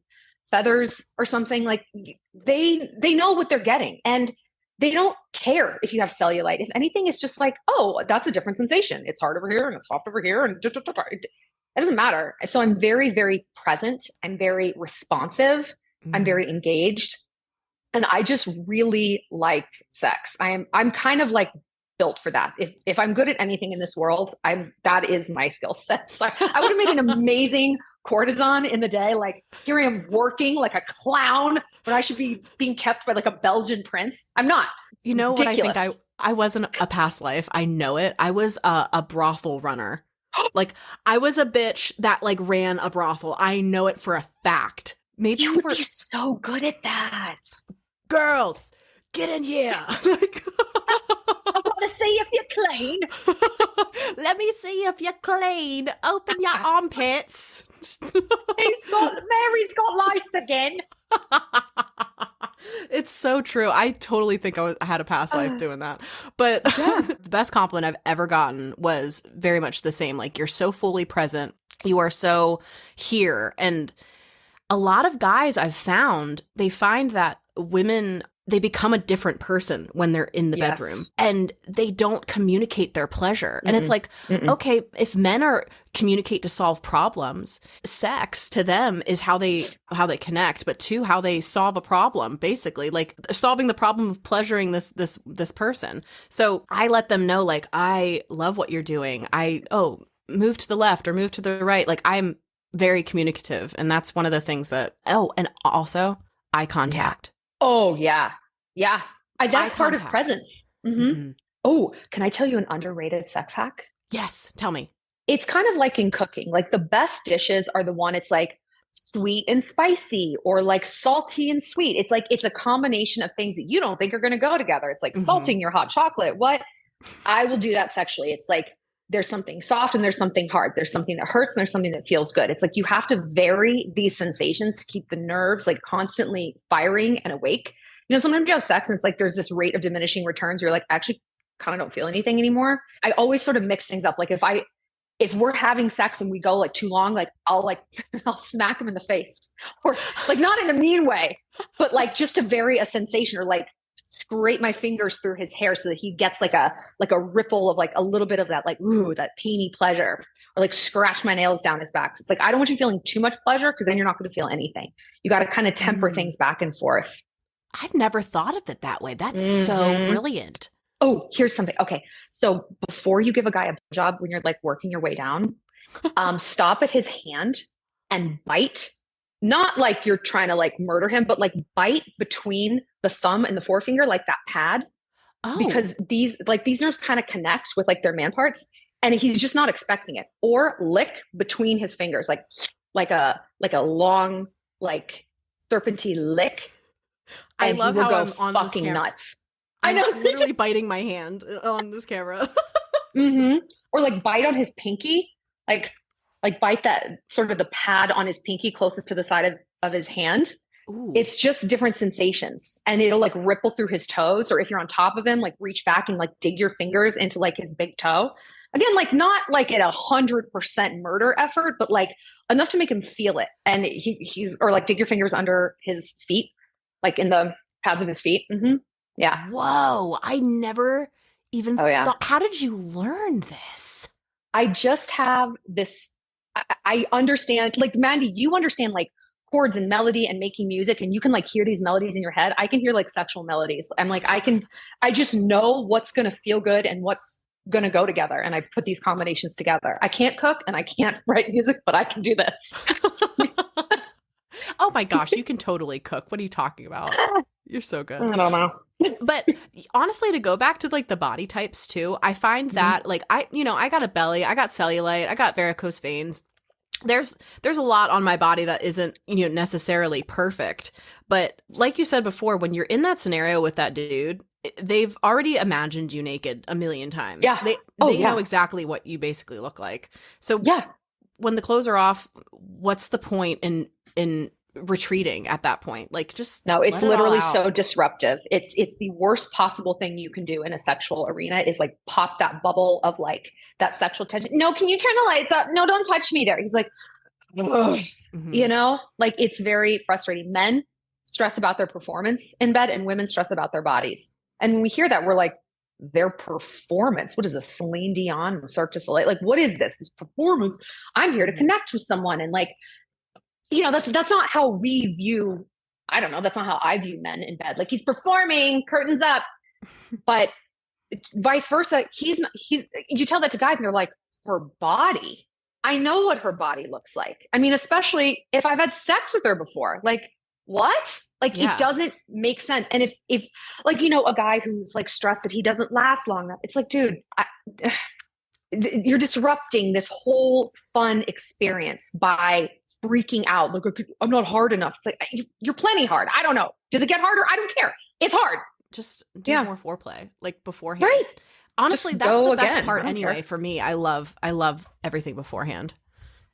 feathers or something, like, they know what they're getting. And they don't care if you have cellulite. If anything, it's just like, oh, that's a different sensation. It's hard over here and it's soft over here. And it doesn't matter. So I'm very, very present. I'm very responsive. I'm very engaged, and I just really like sex. I'm kind of like built for that. If I'm good at anything in this world, that is my skill set. So I would have made an amazing courtesan in the day. Like, here I am working like a clown when I should be being kept by like a Belgian prince. I'm not. You know what? I think I wasn't a past life. I know it. I was a brothel runner. Like, I was a bitch that like ran a brothel. I know it for a fact. Maybe you would be so good at that. Girls, get in here. I want to see if you're clean. Let me see if you're clean. Open your armpits. Mary's got lice again. It's so true. I totally think I had a past life doing that. But the best compliment I've ever gotten was very much the same. Like, you're so fully present. You are so here. And a lot of guys I've found, they find that women, they become a different person when they're in the bedroom, and they don't communicate their pleasure. And it's like, okay, if men communicate to solve problems, sex to them is how they connect, but to how they solve a problem, basically, like solving the problem of pleasuring this person. So I let them know, like, I love what you're doing. Move to the left or move to the right. Like, I'm very communicative, and that's one of the things that and also eye contact. Oh yeah that's part of presence. Oh, can I tell you an underrated sex hack? Yes, tell me. It's kind of like in cooking. Like, the best dishes are the one, it's like sweet and spicy, or like salty and sweet. It's like, it's a combination of things that you don't think are going to go together. It's like salting your hot chocolate. What? I will do that sexually. It's like, there's something soft and there's something hard. There's something that hurts and there's something that feels good. It's like, you have to vary these sensations to keep the nerves like constantly firing and awake. You know, sometimes you have sex and it's like, there's this rate of diminishing returns. You're like, actually kind of don't feel anything anymore. I always sort of mix things up. Like if we're having sex and we go like too long, like I'll smack him in the face, or like not in a mean way, but like just to vary a sensation, or like scrape my fingers through his hair so that he gets like a ripple of like a little bit of that, like, ooh, that painy pleasure, or like scratch my nails down his back. So it's like, I don't want you feeling too much pleasure, because then you're not going to feel anything. You got to kind of temper things back and forth. I've never thought of it that way. That's so brilliant. Oh, here's something. Okay. So before you give a guy a job, when you're like working your way down, stop at his hand and bite. Not like you're trying to like murder him, but like bite between the thumb and the forefinger, like that pad. Because these nerves kind of connect with like their man parts, and he's just not expecting it. Or lick between his fingers, like a long, like serpentine lick. I love how I'm on fucking this nuts. I know, literally biting my hand on this camera. Or like bite on his pinky, like bite that sort of the pad on his pinky closest to the side of his hand. Ooh. It's just different sensations, and it'll like ripple through his toes. Or if you're on top of him, like reach back and like dig your fingers into like his big toe. Again, like not like at 100% murder effort, but like enough to make him feel it. And he's or like dig your fingers under his feet, like in the pads of his feet. Yeah. Whoa. I never even thought. How did you learn this? I just have this. I understand, like, Mandy, you understand like chords and melody and making music, and you can like hear these melodies in your head. I can hear like sexual melodies. I'm like, I just know what's going to feel good and what's going to go together. And I put these combinations together. I can't cook and I can't write music, but I can do this. Oh my gosh, you can totally cook. What are you talking about? You're so good. I don't know. But honestly, to go back to like the body types too, I find that like I got a belly, I got cellulite, I got varicose veins. There's a lot on my body that isn't, necessarily perfect. But like you said before, when you're in that scenario with that dude, they've already imagined you naked a million times. Yeah. They know exactly what you basically look like. So yeah, when the clothes are off, what's the point in retreating at that point? Like, just no, it's literally so disruptive. It's the worst possible thing you can do in a sexual arena is like pop that bubble of like that sexual tension. No, can you turn the lights up? No, don't touch me there. He's like, like it's very frustrating. Men stress about their performance in bed, and women stress about their bodies. And when we hear that, we're like, their performance. What is this, Celine Dion and Cirque du Soleil? Like, what is this performance? I'm here to connect with someone. And like, that's not how we view, I don't know, that's not how I view men in bed. Like, he's performing, curtains up, but vice versa. You tell that to guys and they're like, her body. I know what her body looks like. I mean, especially if I've had sex with her before, like, what? Like, it doesn't make sense. And if like, a guy who's like stressed that he doesn't last long enough, it's like, dude, you're disrupting this whole fun experience by freaking out. Like, I'm not hard enough. It's like, you're plenty hard. I don't know. Does it get harder? I don't care. It's hard. Just do more foreplay, like beforehand. Right. Honestly, that's the best part anyway for me. I love everything beforehand.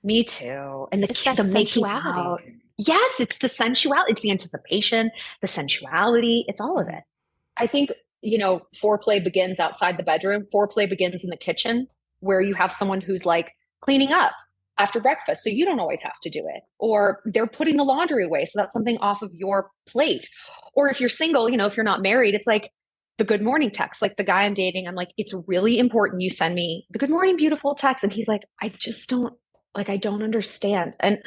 Me too. And it's the sensuality. Yes, it's the sensuality. It's the anticipation, the sensuality. It's all of it. I think, foreplay begins outside the bedroom. Foreplay begins in the kitchen, where you have someone who's like cleaning up after breakfast, so you don't always have to do it. Or they're putting the laundry away, so that's something off of your plate. Or if you're single, if you're not married, it's like the good morning text. Like the guy I'm dating, I'm like, it's really important you send me the good morning, beautiful text. And he's like, I don't understand. And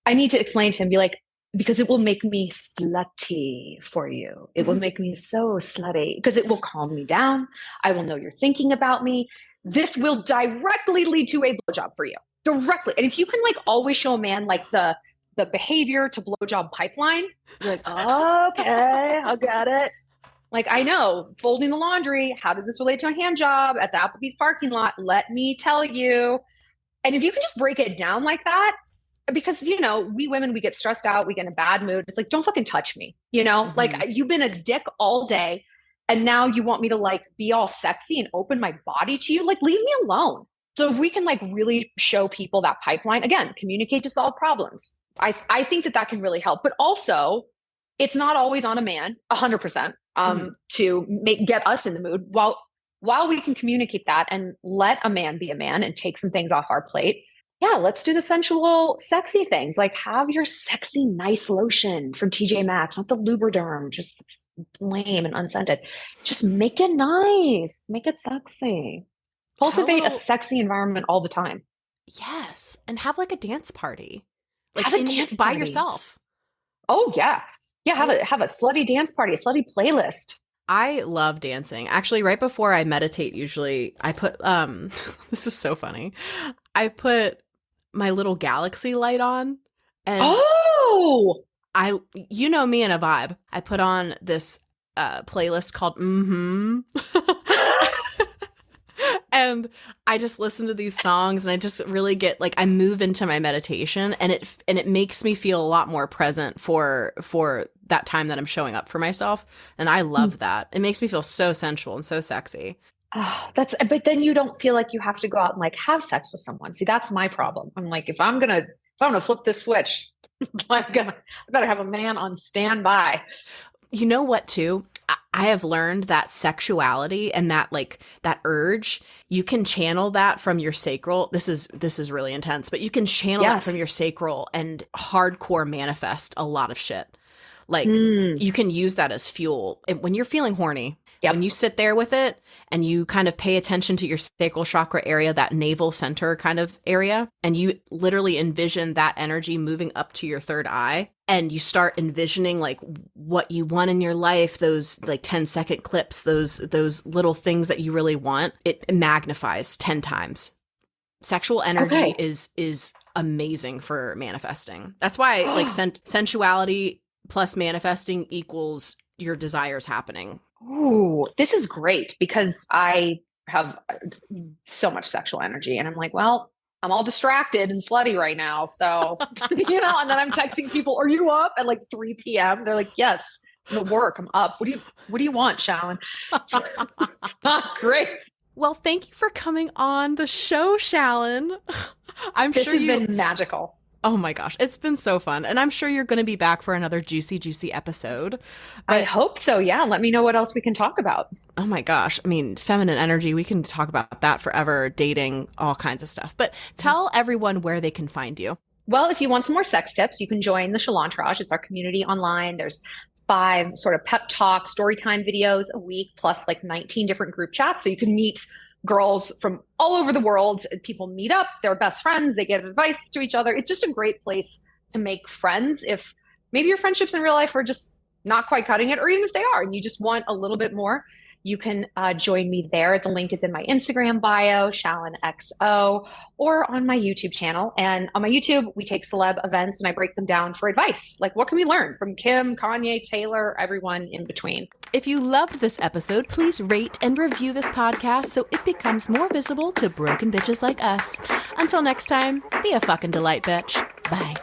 I need to explain to him, be like, because it will make me slutty for you. It will make me so slutty because it will calm me down. I will know you're thinking about me. This will directly lead to a blowjob for you. Directly. And if you can like always show a man like the behavior to blowjob pipeline, you're like, okay, I got it. Like, I know, folding the laundry, how does this relate to a hand job at the Applebee's parking lot? Let me tell you. And if you can just break it down like that, because, we women, we get stressed out, we get in a bad mood. It's like, don't fucking touch me, like you've been a dick all day. And now you want me to like be all sexy and open my body to you? Like, leave me alone. So if we can like really show people that pipeline, again, communicate to solve problems. I think that can really help. But also, it's not always on a man, 100%, to get us in the mood. While we can communicate that and let a man be a man and take some things off our plate, yeah, let's do the sensual, sexy things. Like have your sexy, nice lotion from TJ Maxx, not the Lubriderm, just lame and unscented. Just make it nice, make it sexy. Cultivate a sexy environment all the time. Yes, and have like a dance party. Like have a dance by party. Yourself. Oh yeah, yeah. Have a slutty dance party, a slutty playlist. I love dancing. Actually, right before I meditate, usually I put this is so funny. I put my little galaxy light on, and you know me and a vibe. I put on this playlist called and I just listen to these songs, and I just really get like I move into my meditation, and it makes me feel a lot more present for that time that I'm showing up for myself, and I love that. It makes me feel so sensual and so sexy. Oh, but then you don't feel like you have to go out and like have sex with someone. See, that's my problem. I'm like, if I'm gonna flip this switch, I better have a man on standby. You know what, too? I have learned that sexuality and that urge, you can channel that from your sacral. This is really intense, but you can channel that from your sacral and hardcore manifest a lot of shit. Like you can use that as fuel. When you're feeling horny, when you sit there with it and you kind of pay attention to your sacral chakra area, that navel center kind of area, and you literally envision that energy moving up to your third eye, and you start envisioning like what you want in your life, those like 10-second clips, those little things that you really want, it magnifies 10 times. Sexual energy is amazing for manifesting. That's why like sensuality plus manifesting equals your desires happening. Ooh, this is great because I have so much sexual energy, and I'm like, well, I'm all distracted and slutty right now. So, and then I'm texting people, are you up at like 3 p.m.? They're like, yes, I'm at work. I'm up. What do you want, Shallon? Great. Well, thank you for coming on the show, Shallon. This has been magical. Oh my gosh, it's been so fun. And I'm sure you're going to be back for another juicy, juicy episode. But, I hope so. Yeah. Let me know what else we can talk about. Oh my gosh. I mean, feminine energy, we can talk about that forever, dating, all kinds of stuff. But tell everyone where they can find you. Well, if you want some more sex tips, you can join the Shallontrage. It's our community online. There's 5 sort of pep talk, story time videos a week, plus like 19 different group chats. So you can meet girls from all over the world. People meet up, they're best friends, they give advice to each other. It's just a great place to make friends if maybe your friendships in real life are just not quite cutting it, or even if they are and you just want a little bit more, you can join me there. The link is in my Instagram bio, ShallonXO, or on my YouTube channel. And on my YouTube, we take celeb events and I break them down for advice. Like, what can we learn from Kim, Kanye, Taylor, everyone in between? If you loved this episode, please rate and review this podcast so it becomes more visible to broken bitches like us. Until next time, be a fucking delight, bitch. Bye.